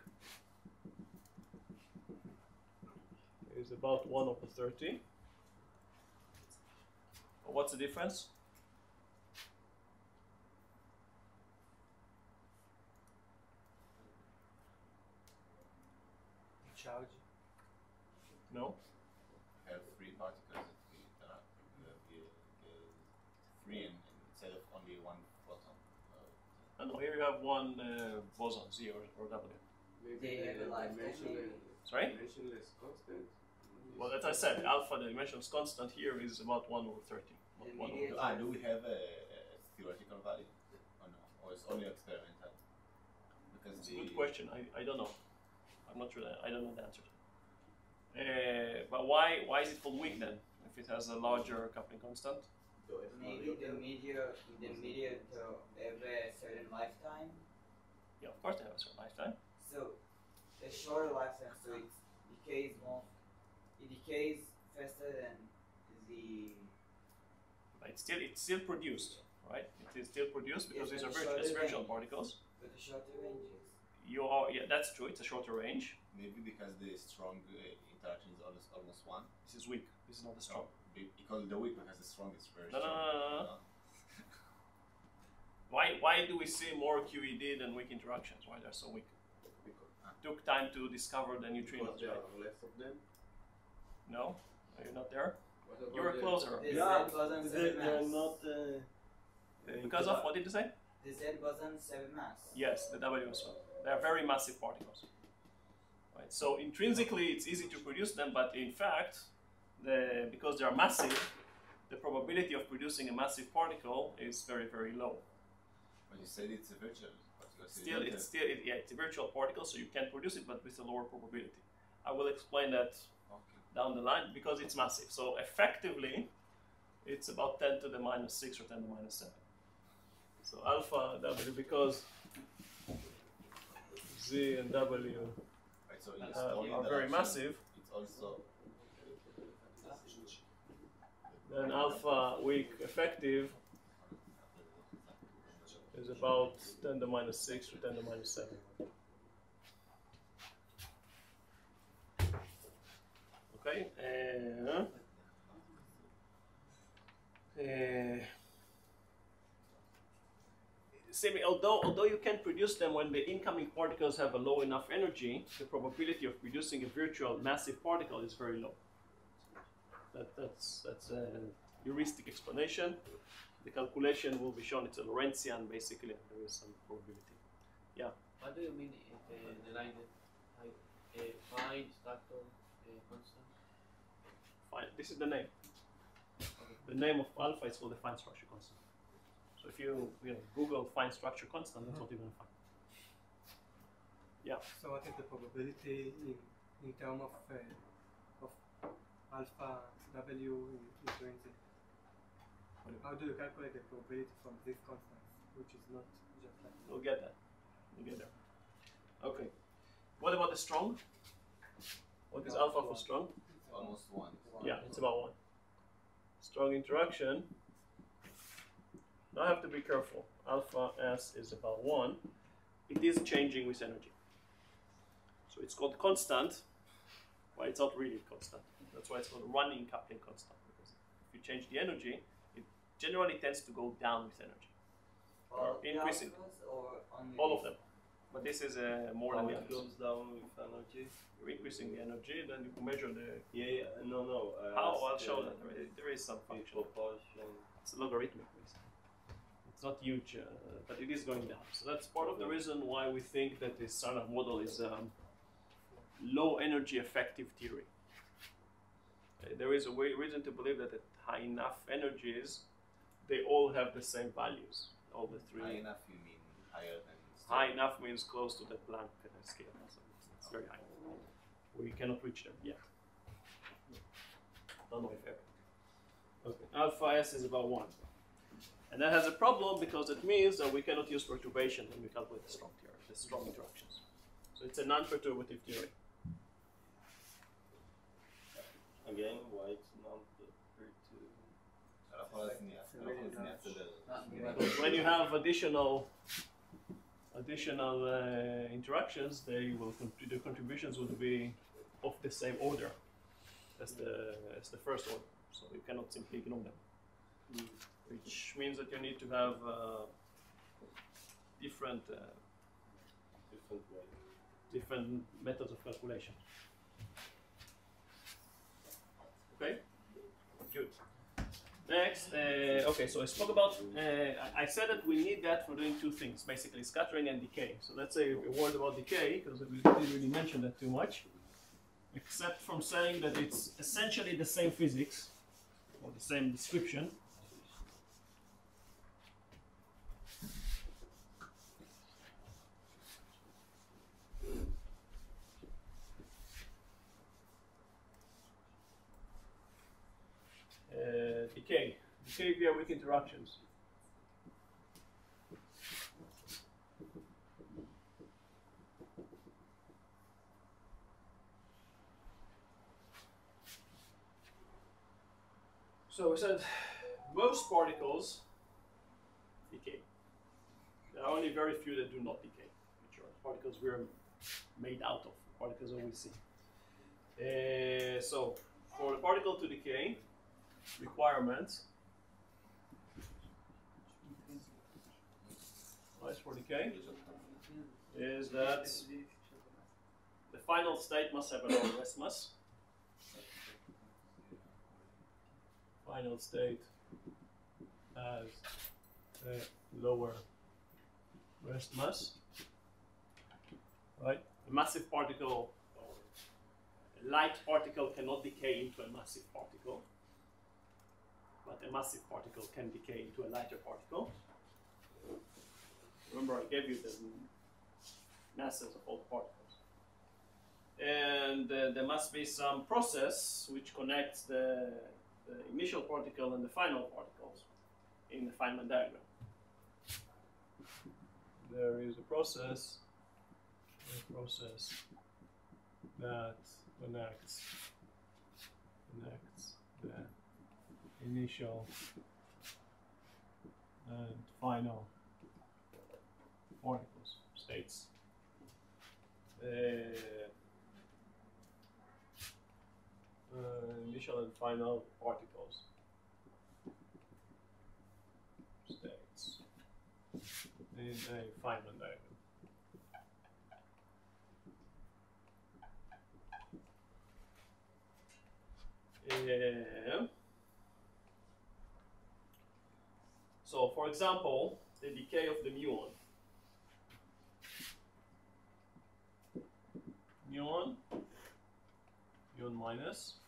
is about 1 over 30. What's the difference? Charge. No? Have 3 particles that interact. Free and instead of only 1 photon. I know, here you have one boson, Z or W. They have a lifetime. Sorry? Dimensionless constant. Well, as I said, alpha, the dimensions constant here is about 1 over 30. Not 1 over 30. Do we have a theoretical value? Or no? Or it's only experimental? Because It's a good question. I don't know. I'm not sure that I don't know the answer. But why is it called weak then? If it has a larger coupling constant? Maybe the meteor to have a certain lifetime. Yeah, of course they have a certain lifetime. So a shorter lifetime, so it decays more. It decays faster than the. But it's still produced, right? It is still produced because Yeah, these are but the shorter spiritual range. particles. With the shorter ranges. Yeah, that's true. It's a shorter range. maybe because the strong interaction is almost one. This is weak. This is not the strong. Because the weak because the strong is very No, strong. no. Why do we see more QED than weak interactions? Why they're so weak? Took time to discover the neutrinos. Because there Right? are less of them. No, are you not there? What about You were the- closer. The Yeah, Z boson they are 7 mass. not. Because of what did you say? The Z boson 7 mass. Yes, the W as well. They are very massive particles. Right. So intrinsically, it's easy to produce them, but in fact, because they are massive, the probability of producing a massive particle is very, very low. But you said it's a virtual particle. so you Still, don't it's have- it's a virtual particle, so you can produce it, but with a lower probability. I will explain that Okay. down the line because it's massive. So effectively, it's about 10 to the minus 6 or 10 to the minus 7. So alpha W, because Z and W Right, so in strong are very interaction, massive, It's also then alpha weak effective is about 10 to the minus 6 to 10 to the minus 7. Okay. Although you can produce them when the incoming particles have a low enough energy, the probability of producing a virtual massive particle is very low. That's a heuristic explanation. The calculation will be shown. It's a Lorentzian basically, and there is some probability. Yeah. What do you mean the line that find structure constant? Fine. This is the name. The name of alpha is called the fine structure constant. So if you Google fine structure constant, that's what you're going to find. Yeah. So what is the probability in terms of alpha W intrinsic? How do you calculate the probability from this constant, which is not just like We'll get that. We'll get there. Okay. What about the strong? What is alpha for strong? almost one. Yeah, it's about 1. Strong interaction. Now I have to be careful. Alpha S is about 1. It is changing with energy. So it's called constant, but it's not really constant. That's why it's called running coupling constant. Because if you change the energy, it generally tends to go down with energy. All the increasing. alphas or only All of this? them. But this is more How than the it others. goes down with energy? You're increasing the energy, then you can measure the. Yeah, no. How? I'll show that. There is some In function. proportion. It's logarithmic, basically. It's not huge, but it is going down. So that's part of the reason why we think that this Sarnav model is low energy effective theory. There is a reason to believe that at high enough energies, they all have the same values. All the three. High enough, you mean higher than High enough means close to the Planck scale. So it's very high. We cannot reach them yet. Don't know if ever. Okay. Alpha S is about 1. And that has a problem because it means that we cannot use perturbation when we calculate the strong theory, the strong interactions. So it's a non-perturbative theory. Again, why it's not Because when you have additional interactions, the contributions will be of the same order as the first order. So you cannot simply ignore them. Which means that you need to have different methods of calculation. Okay, good. Next, okay, so I spoke about, I said that we need that for doing two things, basically scattering and decay. So let's say a word about decay, because we didn't really mention that too much, except from saying that it's essentially the same physics, or the same description. Decay via weak interactions. So we said most particles decay. There are only very few that do not decay, which are particles we're made out of, particles that we see. So for the particle to decay, requirements for decay is that the final state must have a lower rest mass. Final state has a lower rest mass. Right? A massive particle or a light particle cannot decay into a massive particle. But a massive particle can decay into a lighter particle. Remember, I gave you the masses of all the particles. And there must be some process which connects the initial particle and the final particles in the Feynman diagram. There is a process that connects the initial and final particles, states. Initial and final particles, states, in a Feynman diagram. So, for example, the decay of the muon. Muon minus.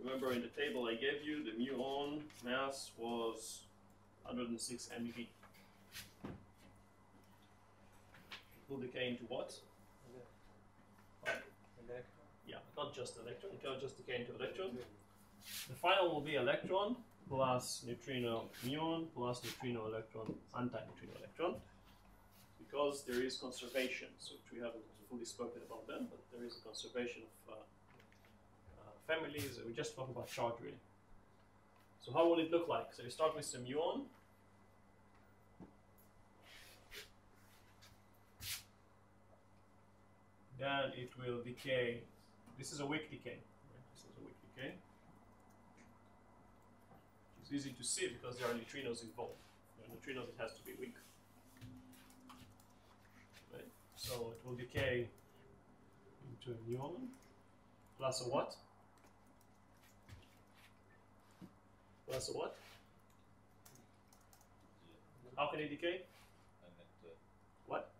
Remember in the table I gave you, the muon mass was 106 MeV. It will decay into what? Yeah, not just electron. It cannot just decay into electron. The final will be electron plus neutrino muon plus neutrino electron, anti-neutrino electron, because there is conservation, so which we haven't fully spoken about them, but there is a conservation of families. We just talk about charge really. So how will it look like? So you start with some muon. Then it will decay. This is a weak decay. Right? This is a weak decay. It's easy to see because there are neutrinos involved. There are neutrinos, it has to be weak. Right? So it will decay into a muon plus a what? Plus a what? How can it decay? What?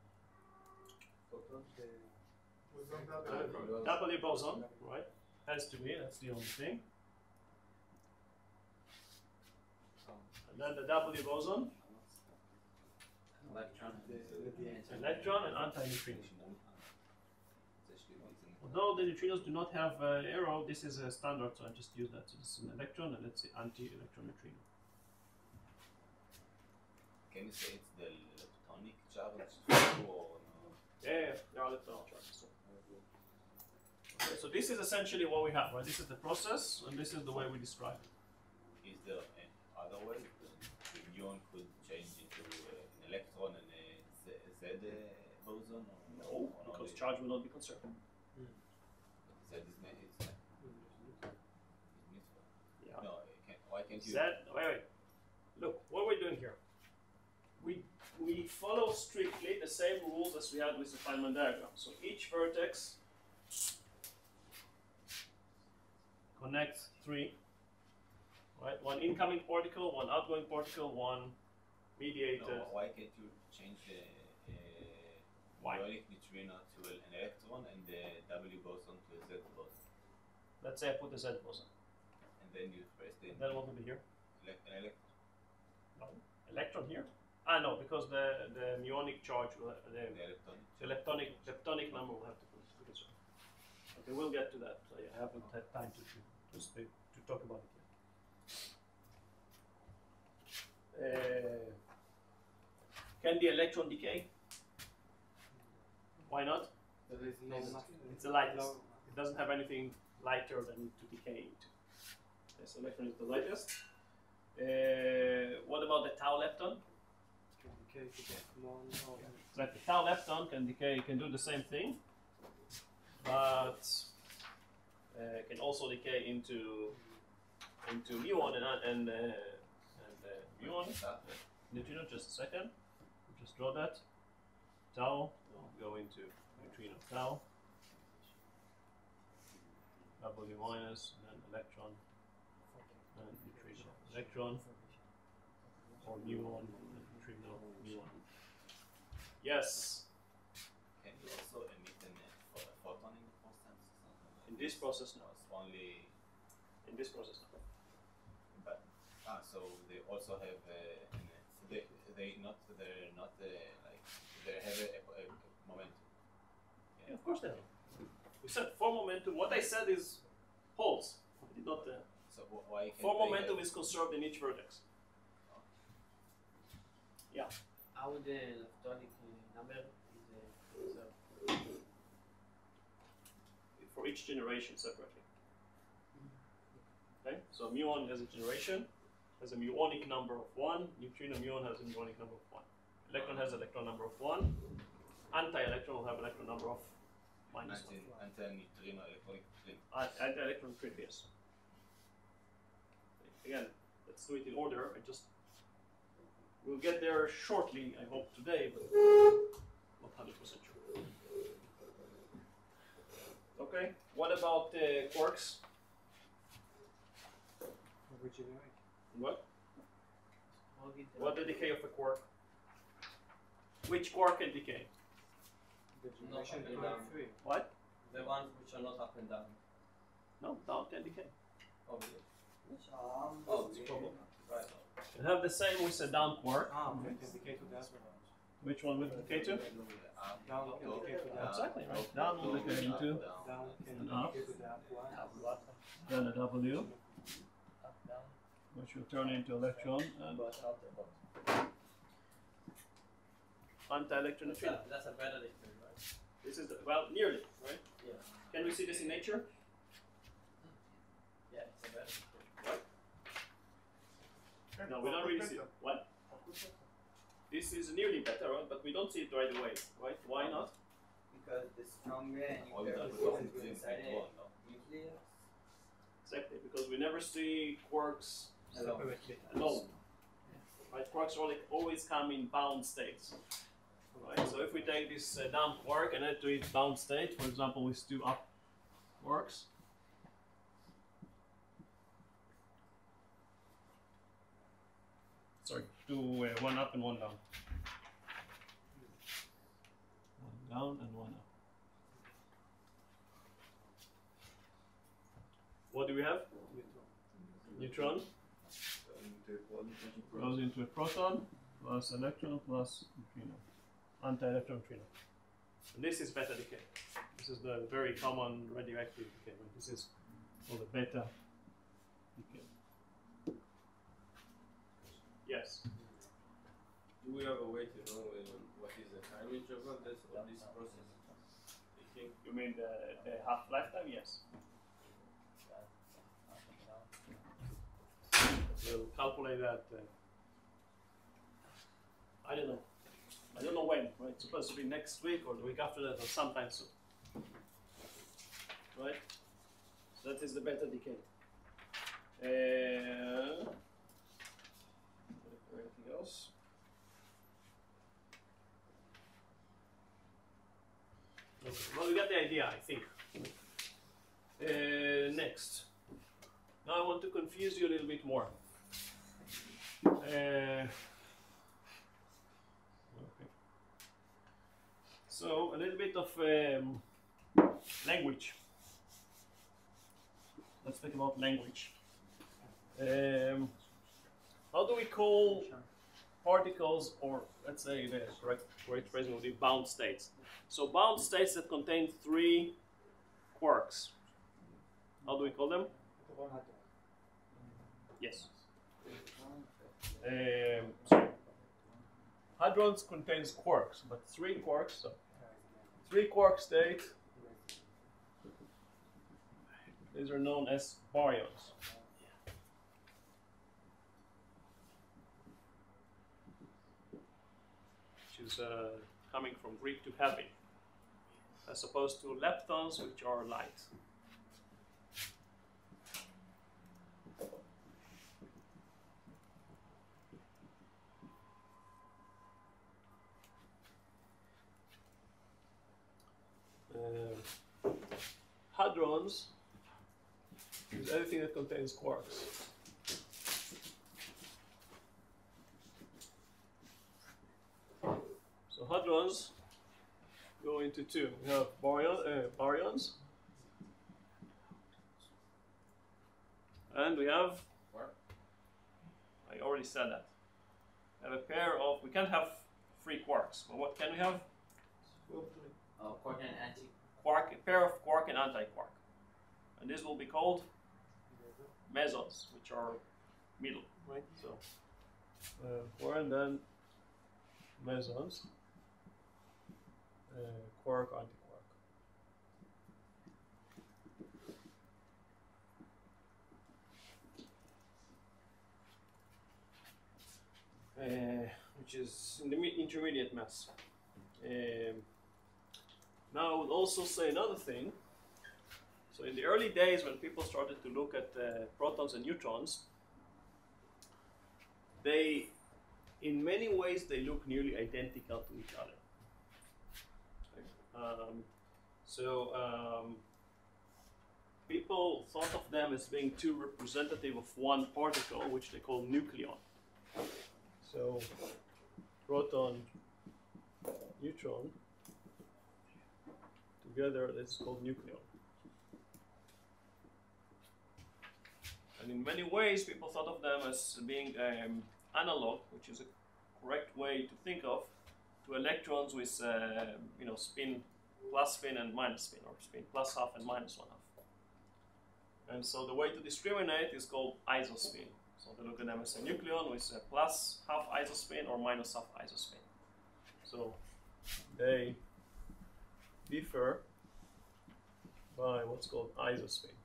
Double boson, right? Has to be, that's the only thing. And then the W boson. Electron and anti-neutrino. Although the neutrinos do not have arrow, this is a standard, so I just use that. So this is an electron, and let's say anti-electron neutrino. Can you say it's the leptonic charge or no? Yeah, there are lepton charges. Okay, so this is essentially what we have, right? This is the process, and this is the way we describe it. Is there any other way the muon could change into an electron and a Z boson? No, because charge will not be conserved. Z is made. Yeah. No, why can't you? Z, wait. Look, what we're doing here. We follow strictly the same rules as we had with the Feynman diagram. So each vertex connects 3 right? One incoming particle, one outgoing particle, one mediated. No, why can't you change the ionic neutrino to an electron and the W boson to a Z boson? Let's say I put a Z boson. And then you press the Then what will be here? an electron. No. Electron here? Ah, no, because the muonic charge, the leptonic number will have to put it. Okay, we'll get to that. So I haven't had time to talk about it yet. Can the electron decay? Why not? There is no It's the lightest. It doesn't have anything lighter than to decay into. This electron is the lightest. What about the tau lepton? can decay to get more. Like the tau lepton can decay, can do the same thing, but can also decay into muon and muon. Neutrino. Just a second. Just draw that. Tau will go into neutrino tau. W minus and then electron and neutrino electron or muon and neutrino muon. Yes. Can you also emit a photon in the process? In this process, no. It's only In this process, no. but so they also have they're not like they have a momentum. Yeah, of course they have. We said for momentum. What I said is holds. I did not. So why can't For they momentum have, is conserved in each vertex. Yeah. How the leptonic number is For each generation separately. Okay. So muon has a generation, has a muonic number of 1. Neutrino muon has a muonic number of 1. Electron has electron number of 1. Anti-electron will have electron number of minus 1. anti-neutrino electronic spin? Anti-electron trim, yes. Again, let's do it in order. We'll get there shortly, I hope today, but not 100% sure. Okay, what about quarks? Regenerate. What? What the decay of a quark? Which quark can decay? The generation up and down. 23. What? The ones which are not up and down. No, down can decay. Oh, really? Oh, it's problem. Right. You have the same with a down quark. Okay, can decay to that. Which one will decay to? Down can decay to that. Exactly, right. Down will decay into Down can And up. decay to that one. then a W, Up, down, which will turn into electron and but out the bottom. anti-electron neutrino. That's a better liquid, right? This is well, nearly, right? Yeah. Can we see this in nature? Yeah, it's a better liquid. No, we don't really see it. What? This is nearly better, right? But we don't see it right away, right? Why not? Because the stronger and All you the have photons to in inside one, a no? nucleus. Exactly, because we never see quarks Separately. alone. Right? Quarks always come in bound states. Right? So if we take this down quark and add to its bound state, for example, with 2 up quarks, sorry, 1 up and 1 down. 1 down and 1 up. What do we have? Neutron goes into a proton plus electron plus neutrino, anti-electron neutrino. And this is beta decay. This is the very common radioactive decay. Right? This is called the beta decay. Yes. Do we have a way to know what is the time interval of this process? You mean the half-life time? Yes. We'll calculate that. I don't know. I don't know when. Right? It's supposed to be next week or the week after that or sometime soon. Right? So that is the beta decay. Anything else? Okay. Well, we got the idea, I think. Next. Now I want to confuse you a little bit more. Okay. So a little bit of language. Let's think about language. How do we call particles, or let's say the correct phrasing would be bound states? So bound states that contain 3 quarks. How do we call them? Yes. So hadrons contains quarks, but 3 quarks. So 3 quark state. These are known as baryons. Which is coming from Greek to heavy, as opposed to leptons, which are light. Hadrons is everything that contains quarks. So hadrons go into 2. We have baryons, and we have, I already said that, we have a pair of, we can't have 3 quarks, but what can we have? Quark and anti. Quark, a pair of quark and anti-quark. And this will be called mesons, which are middle, right? So, quark and then mesons, quark, anti-quark. Which is in the intermediate mass. Now I would also say another thing. So in the early days when people started to look at protons and neutrons, they, in many ways, they look nearly identical to each other. People thought of them as being 2 representative of one particle, which they call nucleon. So proton, neutron, together, this is called nucleon. And in many ways, people thought of them as being analog, which is a correct way to think of, to electrons with spin, plus spin and minus spin, or spin plus half and minus 1/2. And so the way to discriminate is called isospin. So they look at them as a nucleon with a plus half isospin or minus half isospin. So they differ by what's called isospin.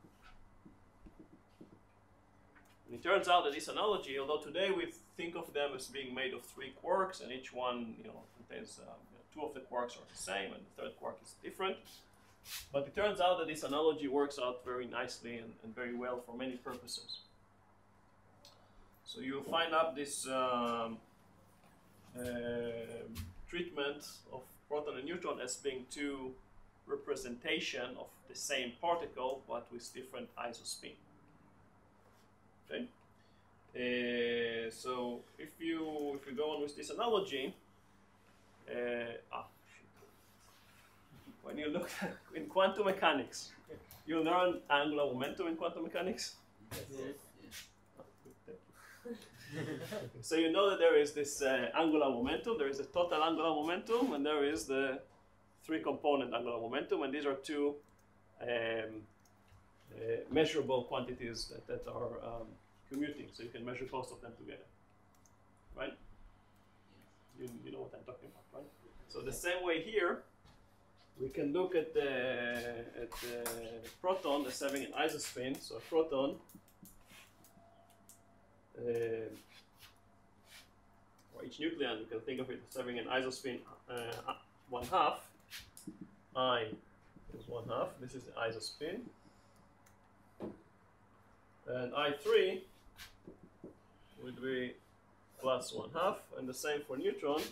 And it turns out that this analogy, although today we think of them as being made of 3 quarks, and each one, contains 2 of the quarks are the same, and the 3rd quark is different. But it turns out that this analogy works out very nicely and very well for many purposes. So you'll find up this treatment of proton and neutron as being 2 representation of the same particle, but with different isospin. Okay. So if you go on with this analogy, when you look in quantum mechanics, you learn angular momentum in quantum mechanics. Yes. So you know that there is this angular momentum, there is a total angular momentum, and there is the 3-component angular momentum, and these are 2 measurable quantities that are commuting, so you can measure both of them together, right? You know what I'm talking about, right? So the same way here, we can look at the proton as having an isospin. So a proton, or each nucleon, you can think of it as having an isospin 1/2. I is 1/2. This is the isospin. And I3 would be plus 1/2, and the same for neutron.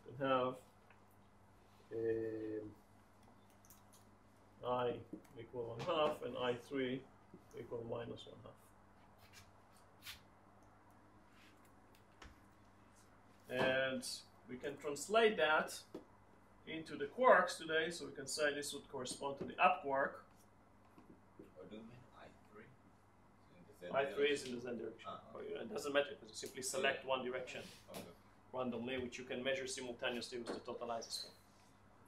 You can have I equal 1/2 and I3 equal minus 1/2. And we can translate that into the quarks today, so we can say this would correspond to the up quark. Or do you mean I3? I3 is in the Z direction. It doesn't matter because you simply select one direction randomly, which you can measure simultaneously with the total isospin.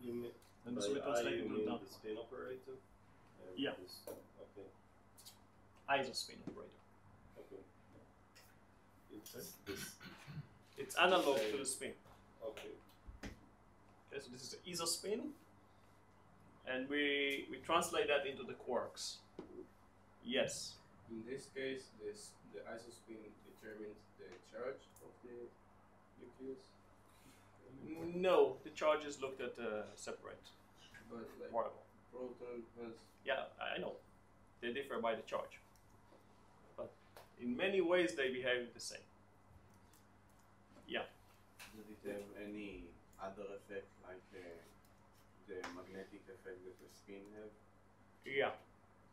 You mean And this will be by I, translated you into mean down. the spin operator? Yeah. Okay. Isospin operator. Okay. It's this. It's analog to the spin. Okay. Okay, so this is the isospin, and we translate that into the quarks. Yes. In this case, the isospin determines the charge of the nucleus. No, the charges looked at separate. But like Variable. proton has Yeah, I know. They differ by the charge. But in many ways they behave the same. Yeah. Does it have any other effect like the magnetic effect that the spin have? Yeah.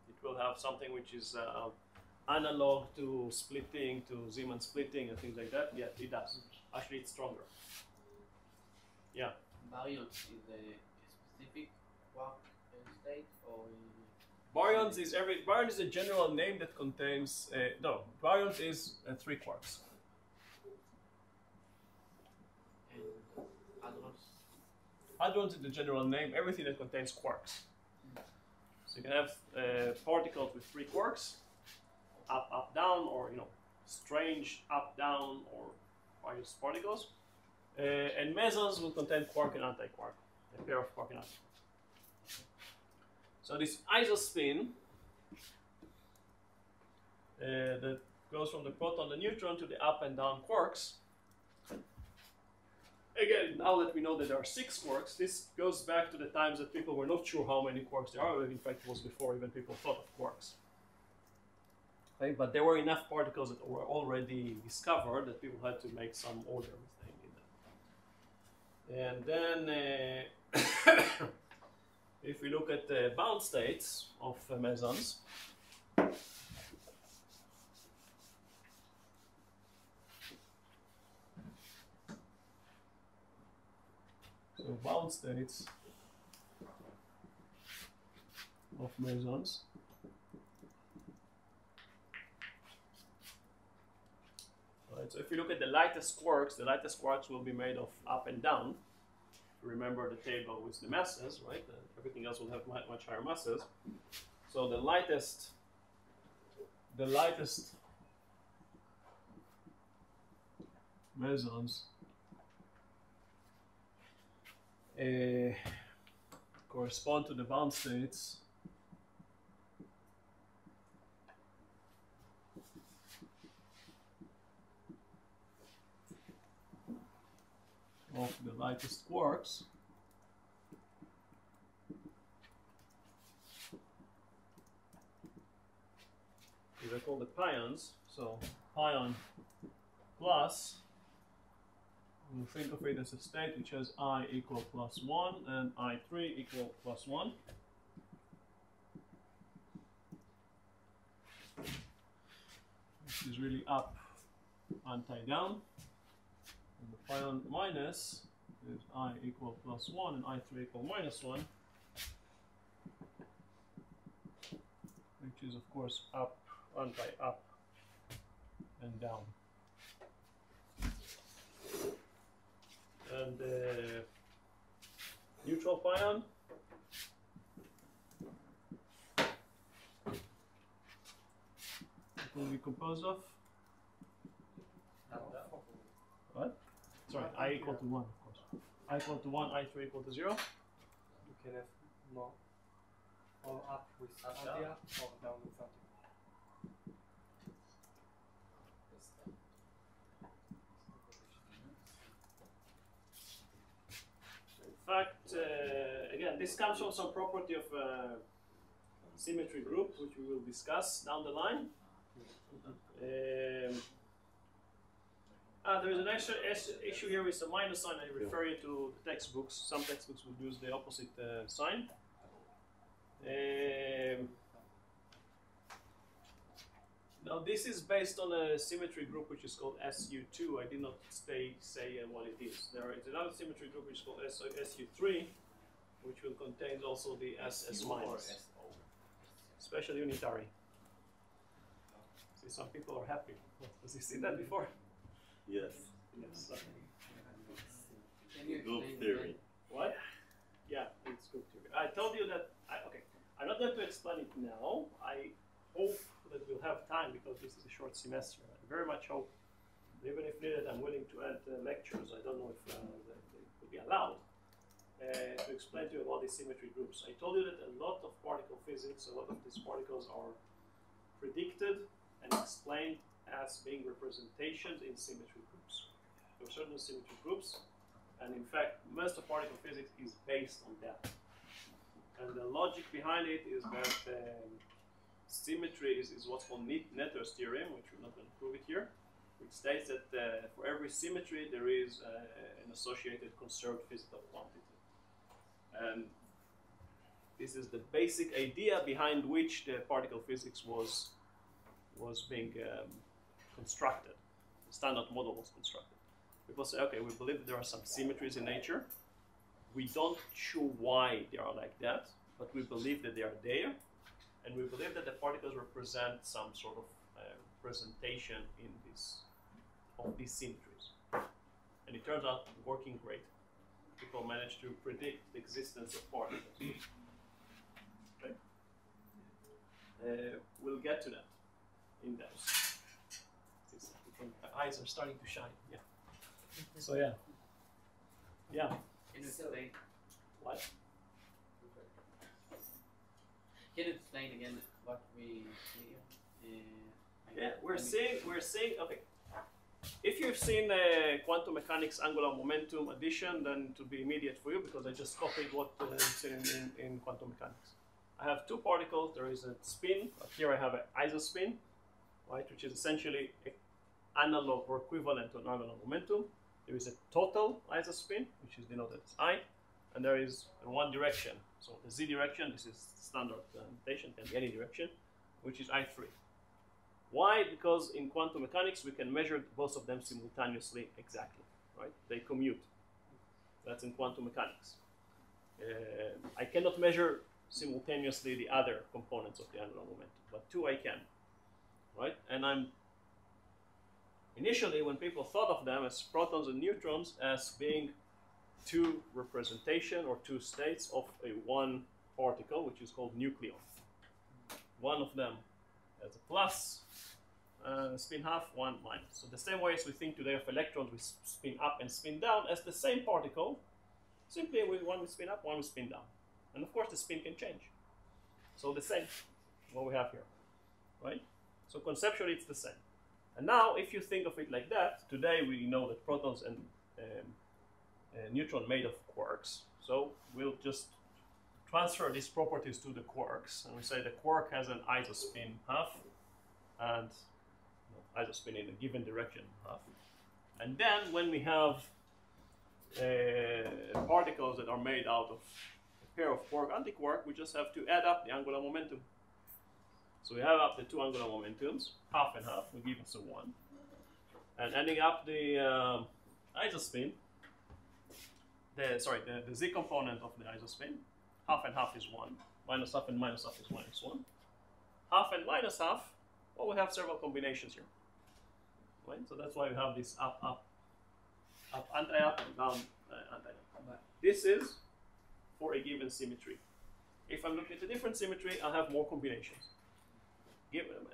It will have something which is analog to splitting, to Zeeman splitting and things like that. Yeah, it does. Actually, it's stronger. Yeah. Baryons is a specific quark state or Baryons is baryon is a general name that contains no. Baryons is 3 quarks. and hadrons? Hadrons is the general name. Everything that contains quarks. So you can have particles with 3 quarks, up, up, down, or strange up, down, or various particles. And mesons will contain quark and anti-quark, a pair of quark and anti-quark. So this isospin that goes from the proton, the neutron, to the up and down quarks. Again, now that we know that there are 6 quarks, this goes back to the times that people were not sure how many quarks there are. In fact, it was before even people thought of quarks. Okay, but there were enough particles that were already discovered that people had to make some order in them. And then, if we look at the bound states of mesons, so bound states of mesons. Right, so if you look at the lightest quarks will be made of up and down. Remember the table with the masses, right? Everything else will have much higher masses. So the lightest mesons correspond to the bound states of the lightest quarks. These are called the pions. So pion plus, we'll think of it as a state which has I equal +1 and I3 equal +1. Which is really up, anti-down. And the pion minus is I equal +1 and I3 equal -1. Which is of course up, anti-up, and down. And the neutral pion it will be composed of what? Sorry, I equal to 1, of course. I equal to 1, I3 equal to 0. You can have more, or up with anti-up, or down with anti-up. In fact, again, this comes from some property of symmetry group, which we will discuss down the line. There is an extra issue here with the minus sign. I refer you to the textbooks. Some textbooks would use the opposite sign. Now this is based on a symmetry group which is called SU2. I did not say what it is. There is another symmetry group which is called SU3, which will contain also the SS minus, special unitary. See, some people are happy. Has you seen that before? Yes. Yes. Group theory. What? Yeah, it's group theory. I told you that. Okay, I'm not going to explain it now. I hope that we'll have time because this is a short semester. I very much hope, even if needed, I'm willing to add lectures. I don't know if they will be allowed to explain to you about these symmetry groups. I told you that a lot of particle physics, a lot of these particles are predicted and explained as being representations in symmetry groups. There are certain symmetry groups, and in fact, most of particle physics is based on that. And the logic behind it is that symmetry is what's called Netter's theorem, which we're not going to prove it here, which states that for every symmetry there is an associated conserved physical quantity. And this is the basic idea behind which the particle physics was being constructed. The standard model was constructed. People say, okay, we believe that there are some symmetries in nature. We don't show why they are like that, but we believe that they are there. And we believe that the particles represent some sort of presentation in of these symmetries. And it turns out working great. People managed to predict the existence of particles. Okay? We'll get to that in depth. My eyes are starting to shine. Yeah. So yeah. Yeah. Can you explain? What? Can you explain again what we see? Yeah, we're seeing. Okay, if you've seen quantum mechanics angular momentum addition, then it will be immediate for you because I just copied what is seen in quantum mechanics. I have two particles. There is a spin. Up here I have an isospin, right, which is essentially analog or equivalent to an angular momentum. There is a total isospin, which is denoted as I, and there is in one direction. So the z direction, this is standard notation, can be any direction, which is I3. Why? Because in quantum mechanics we can measure both of them simultaneously exactly, right? They commute. That's in quantum mechanics. I cannot measure simultaneously the other components of the angular momentum, but two I can, right? And initially when people thought of them as protons and neutrons as being two representation or two states of a one particle, which is called nucleon. One of them has a plus spin half, one minus. So the same way as we think today of electrons, we spin up and spin down as the same particle, simply with one we spin up, one we spin down. And of course the spin can change. So the same, what we have here, right? So conceptually it's the same. And now if you think of it like that, today we know that protons and neutron made of quarks. So we'll just transfer these properties to the quarks, and we say the quark has an isospin half, and isospin in a given direction half. And then when we have particles that are made out of a pair of quark antiquark, we just have to add up the angular momentum. So we add up the two angular momentums, half and half, will give us a 1. And adding up the isospin, the z component of the isospin, half and half is 1, minus half and minus half is minus 1. Half and minus half, well, we have several combinations here. Right? So that's why we have this up, up, up, anti-up, and down, anti-up. This is for a given symmetry. If I'm looking at a different symmetry, I'll have more combinations.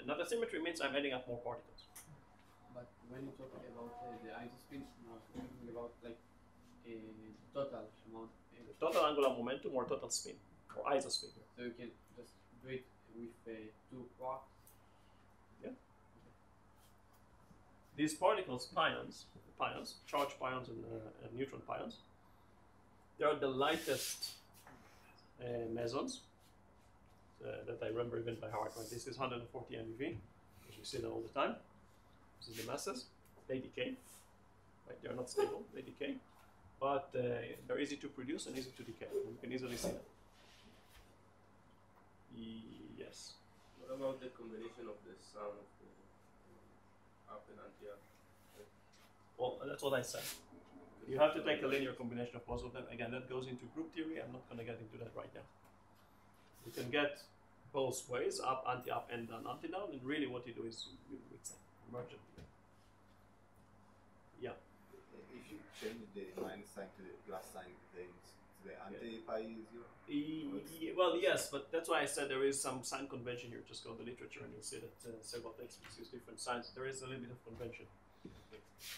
Another symmetry means I'm adding up more particles. But when you're talking about the isospin, you're talking about like a total amount. Total angular momentum or total spin, or isospin. So you can just do it with two quarks. Yeah. These particles, pions, charged pions and neutron pions, they are the lightest mesons that I remember even by heart. Right? This is 140 MeV, which we see them all the time. This is the masses. They decay. Right? They are not stable. They decay. But they're easy to produce and easy to decay. You can easily see them. Yes. What about the combination of the sum of the up and anti-up? Well, that's what I said. You have to take a linear combination of both of them. Again, that goes into group theory. I'm not going to get into that right now. You can get both ways, up, anti-up, and down, anti-down. And really what you do is you mix them, merge them together. Yeah. If you change the minus sign to the plus sign, then the anti-pi is zero? Well, yes, but that's why I said there is some sign convention here. Just go to the literature and you'll see that several textbooks use different signs. There is a little bit of convention.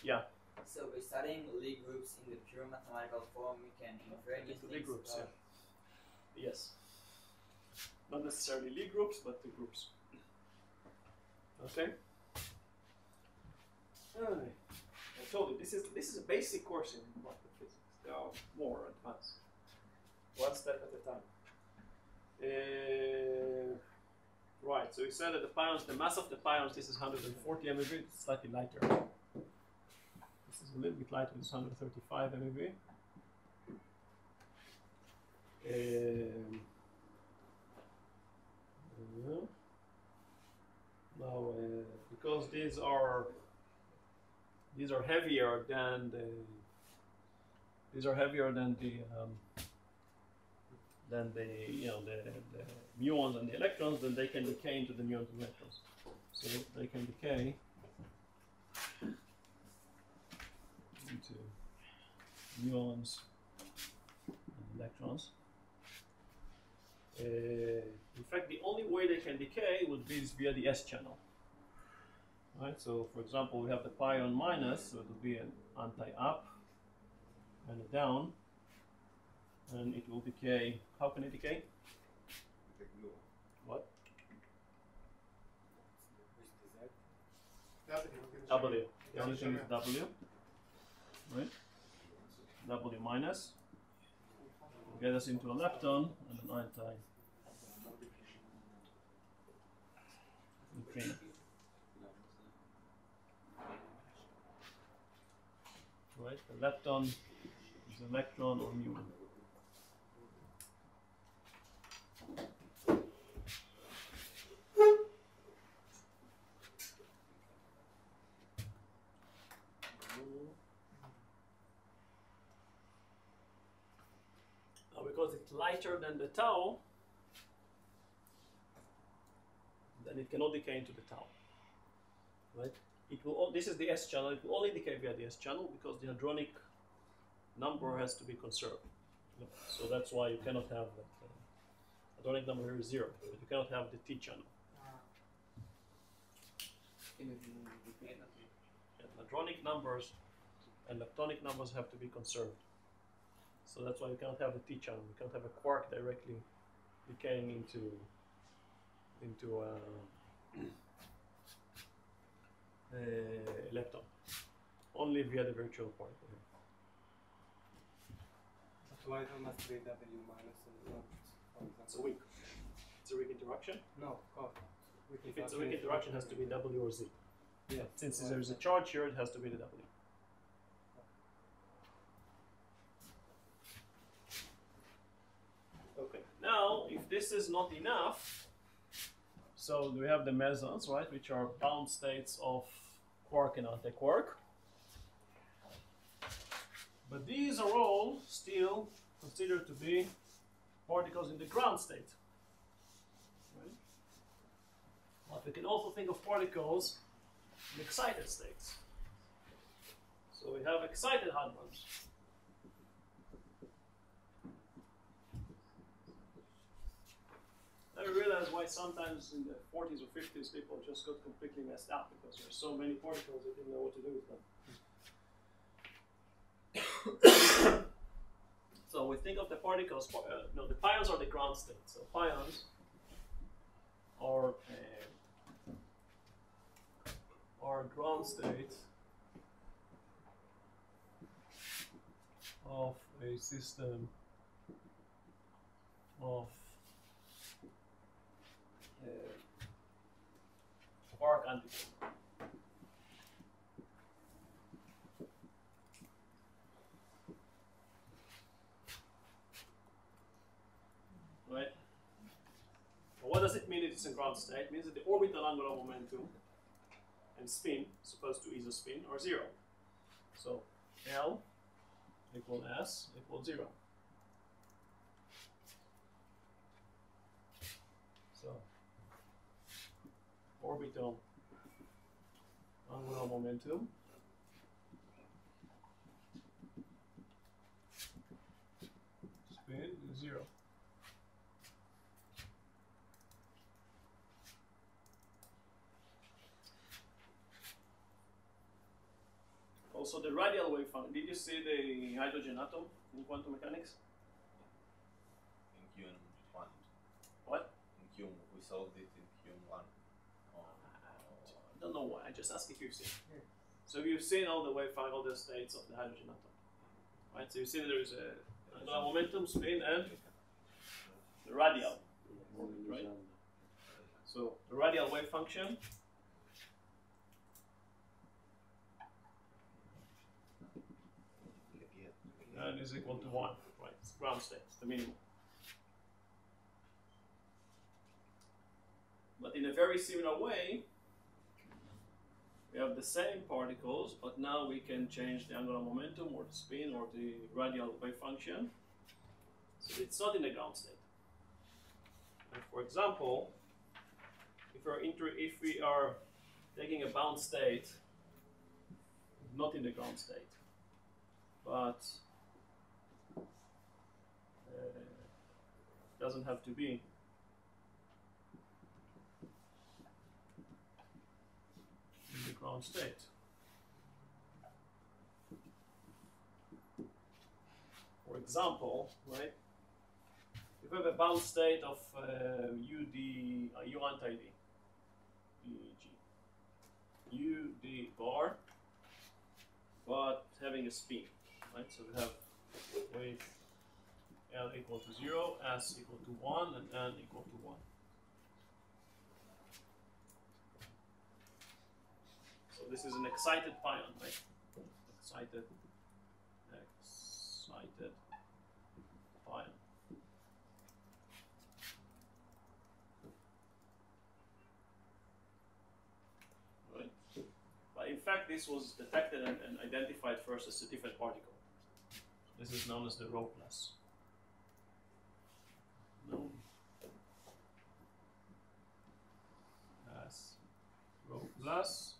Yeah. So by studying Lie groups in the pure mathematical form, we can infer these Lie things. groups, yeah. Yes. Not necessarily Lie groups, but the groups. Okay. Alright. I told you this is a basic course in quantum physics. There are more advanced. One step at a time. Right. So we said that the pions, the mass of the pions, this is 140 MeV. It's slightly lighter. This is a little bit lighter. It's 135 MeV. Now, because these are heavier than the muons and the electrons, then they can decay into the muons and electrons. So they can decay into muons and electrons. In fact, the only way they can decay would be via the S channel. Right? So, for example, we have the pion minus, so it would be an anti-up and a down, and it will decay. How can it decay? What? W. The only thing is W. Right? W minus will get us into a lepton and an anti-neutrino. Right? The lepton is electron or muon. Now, because it's lighter than the tau, then it cannot decay into the tau. Right? It will. This is the S channel. It will only decay via the S channel because the hadronic number has to be conserved. So that's why you cannot have that. Hadronic number here is 0, but you cannot have the T channel. Hadronic numbers and leptonic numbers have to be conserved. So that's why you cannot have a T channel. You can't have a quark directly decaying into lepton. Only via the virtual particle. But why there must be W minus and not, for example? It's a weak. It's a weak interaction. No, of course not. If it's a weak interaction, it has to be W or Z. Yeah. Since there's a charge here, it has to be the W. Okay. Now, if this is not enough, so we have the mesons, right, which are bound states of quark and antiquark. But these are all still considered to be particles in the ground state. Right? But we can also think of particles in excited states. So we have excited hadrons. I realized why sometimes in the 40s or 50s people just got completely messed up because there's so many particles they didn't know what to do with them. So we think of the particles, no, the pions are the ground state. So pions are ground state of a system of quark antiquark. Right? does it mean it's in ground state? It means that the orbital angular momentum and spin, supposed to isospin, are 0. So L equal S equal 0. So orbital angular momentum spin is 0. Also, the radial wave function. Did you see the hydrogen atom in quantum mechanics? In Q1. What? In Q, we solved it in Q1. I don't know why. I just asked if you've seen. So you've seen all the wave function, all the states of the hydrogen atom, right? So you've seen there is a angular momentum, spin, and the radial orbit, right? So the radial wave function and is equal to 1, right? It's ground state, it's the minimum. But in a very similar way, we have the same particles, but now we can change the angular momentum or the spin or the radial wave function. So it's not in the ground state. And for example, if we are taking a bound state, not in the ground state, but doesn't have to be. In the ground state. For example, right? If we have a bound state of UD, U anti-D, UD bar, but having a spin, right? So we have wave L equal to 0, S equal to 1, and N equal to 1. So this is an excited pion, right? Excited pion. Right? But in fact, this was detected and identified first as a different particle. This is known as the rho plus. Known as rho plus.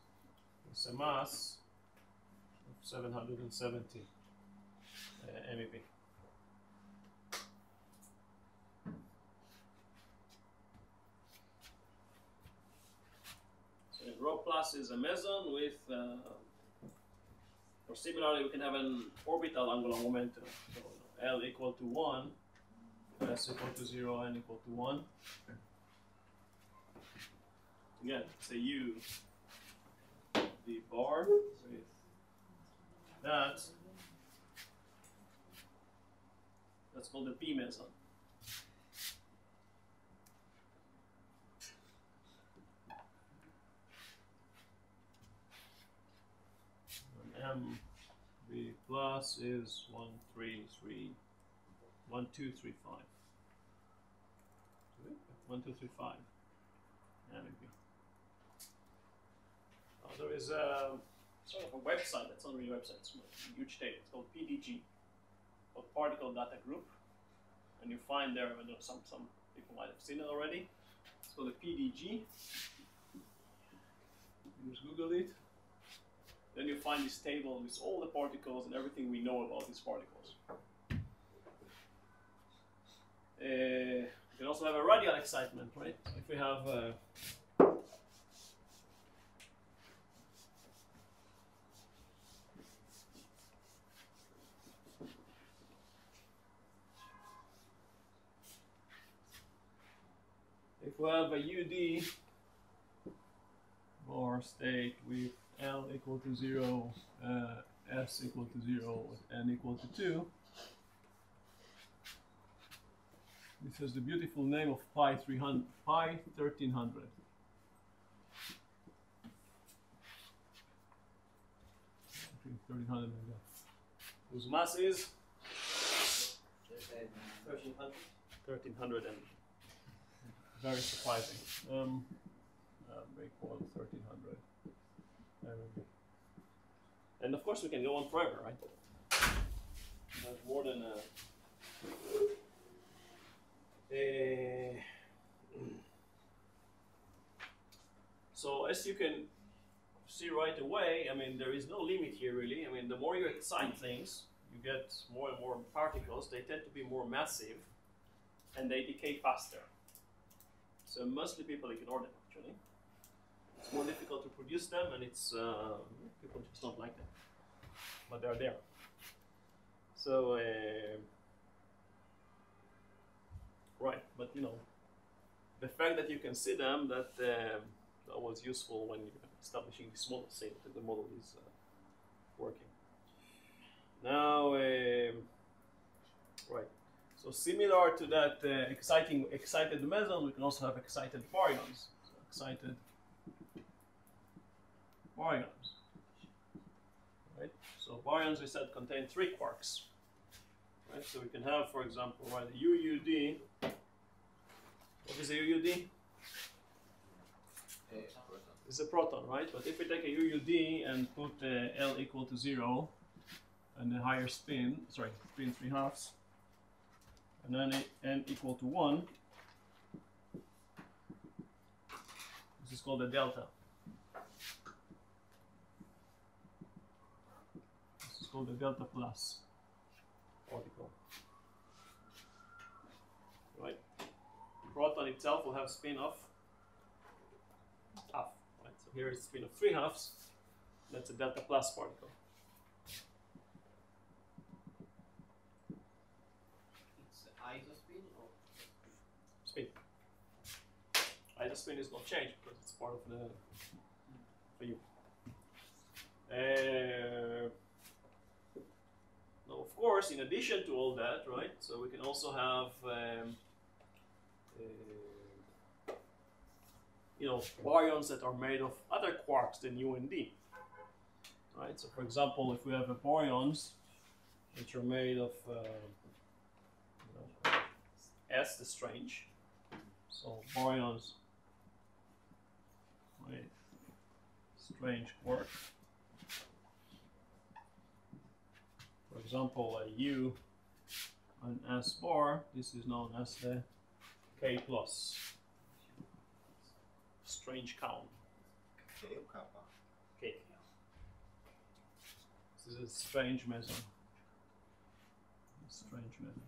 It's a mass of 770 MeV. So rho plus is a meson with, or similarly, we can have an orbital angular momentum. So L equal to 1, S equal to 0, N equal to 1. Again, it's a U. The bar with that, that's called the P meson. And MV plus is 1,235. 1,235 MeV. There is a sort of a website, that's not really a website, it's a huge table. It's called PDG, called Particle Data Group. And you find there, I know some people might have seen it already. It's called a PDG. You just Google it. Then you find this table with all the particles and everything we know about these particles. You can also have a radial excitement, right? So if we have a UD bar state with L equal to 0, S equal to 0, N equal to 2. This has the beautiful name of pi 1300. Whose mass is 1300 and very surprising. Equal 1300. And of course we can go on forever, right? There's more than so as you can see right away, I mean, there is no limit here really. I mean, the more you excite things, you get more and more particles. They tend to be more massive and they decay faster. So mostly people ignore them actually. It's more difficult to produce them, and it's people just don't like them, but they're there. So right, but you know, the fact that you can see them, that was useful when you're establishing this model, say that the model is working. Now, right. So similar to that excited meson, we can also have excited baryons. So excited baryons, right? So baryons, we said, contain 3 quarks, right? So we can have, for example, right, the UUD. What is a UUD? It's a proton, right? But if we take a UUD and put L equal to 0 and the higher spin, sorry, spin 3/2, and then N equal to 1, this is called a delta. The delta plus particle, right? The proton itself will have spin of half, right? So here is spin of 3/2. That's a delta plus particle. It's isospin or spin? Isospin is not changed because it's part of the for you. Now, of course, in addition to all that, right, so we can also have, you know, baryons that are made of other quarks than U and D, right? So, for example, if we have baryons which are made of S, the strange, so baryons, right, strange quark. For example, a U and S bar, this is known as the K plus, strange count. K. This is a strange meson. Strange meson.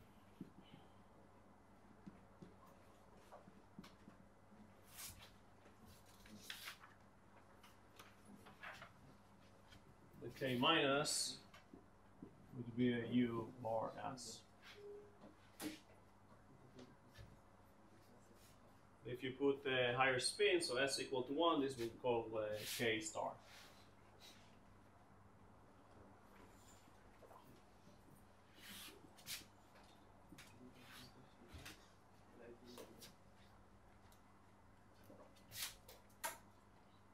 The K minus would be a U bar S. If you put a higher spin, so S equal to 1, this would call K star.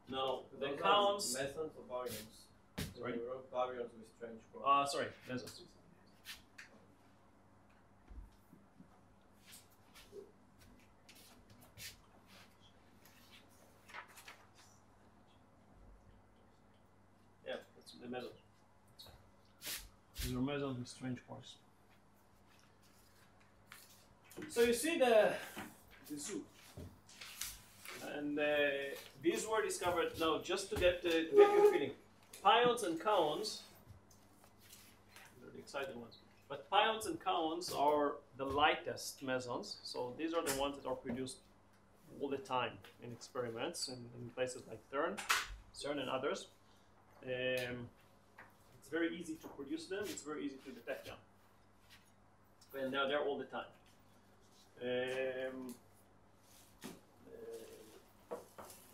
Now, the counts. Mesons or baryons? Sorry? You wrote baryons with strange quarks. Sorry, mesons. Yeah, that's the mesons. These are mesons with strange quarks. So you see the zoo. And these were discovered now just to get your feeling. Pions and cones, they're the exciting ones, but pions and cones are the lightest mesons. So these are the ones that are produced all the time in experiments in places like CERN and others. It's very easy to produce them, it's very easy to detect them. And they're there all the time.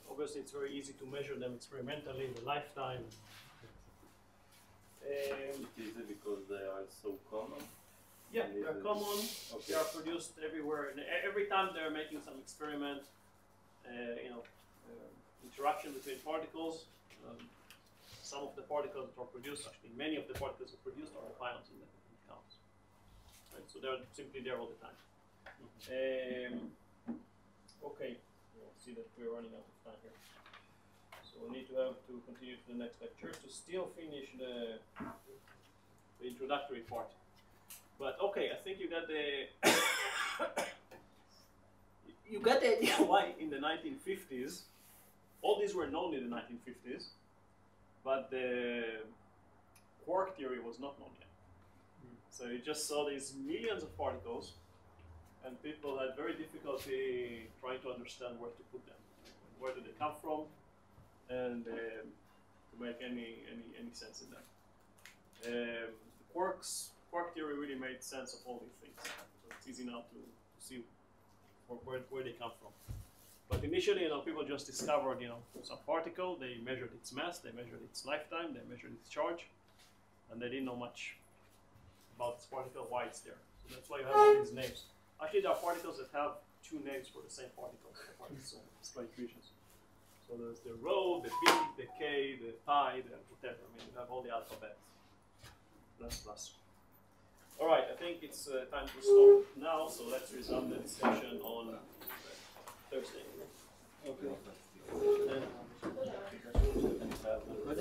Obviously, it's very easy to measure them experimentally in the lifetime. Is it because they are so common? Yeah, they are common. Okay. They are produced everywhere. And every time they're making some experiment, interaction between particles. Some of the particles that are produced, actually many of the particles that are produced are pions in the counts. Right? So they're simply there all the time. Okay, you'll see that we're running out of time here. So we need to continue to the next lecture to still finish the introductory part. But okay, I think you got the idea why in the 1950s, all these were known in the 1950s, but the quark theory was not known yet. So you just saw these millions of particles, and people had very difficulty trying to understand where to put them, where do they come from, and to make any sense in them. Quark theory really made sense of all these things, so it's easy now to see where they come from. But initially, people just discovered, some particle. They measured its mass, they measured its lifetime, they measured its charge, and they didn't know much about this particle, why it's there. So that's why you have all these names. Actually, there are particles that have two names for the same particle. So it's like fusions. So there's the rho, the b, the k, the pi, the whatever. I mean, you have all the alphabet. Plus. All right, I think it's time to stop now. So let's resume the discussion on Thursday. Okay.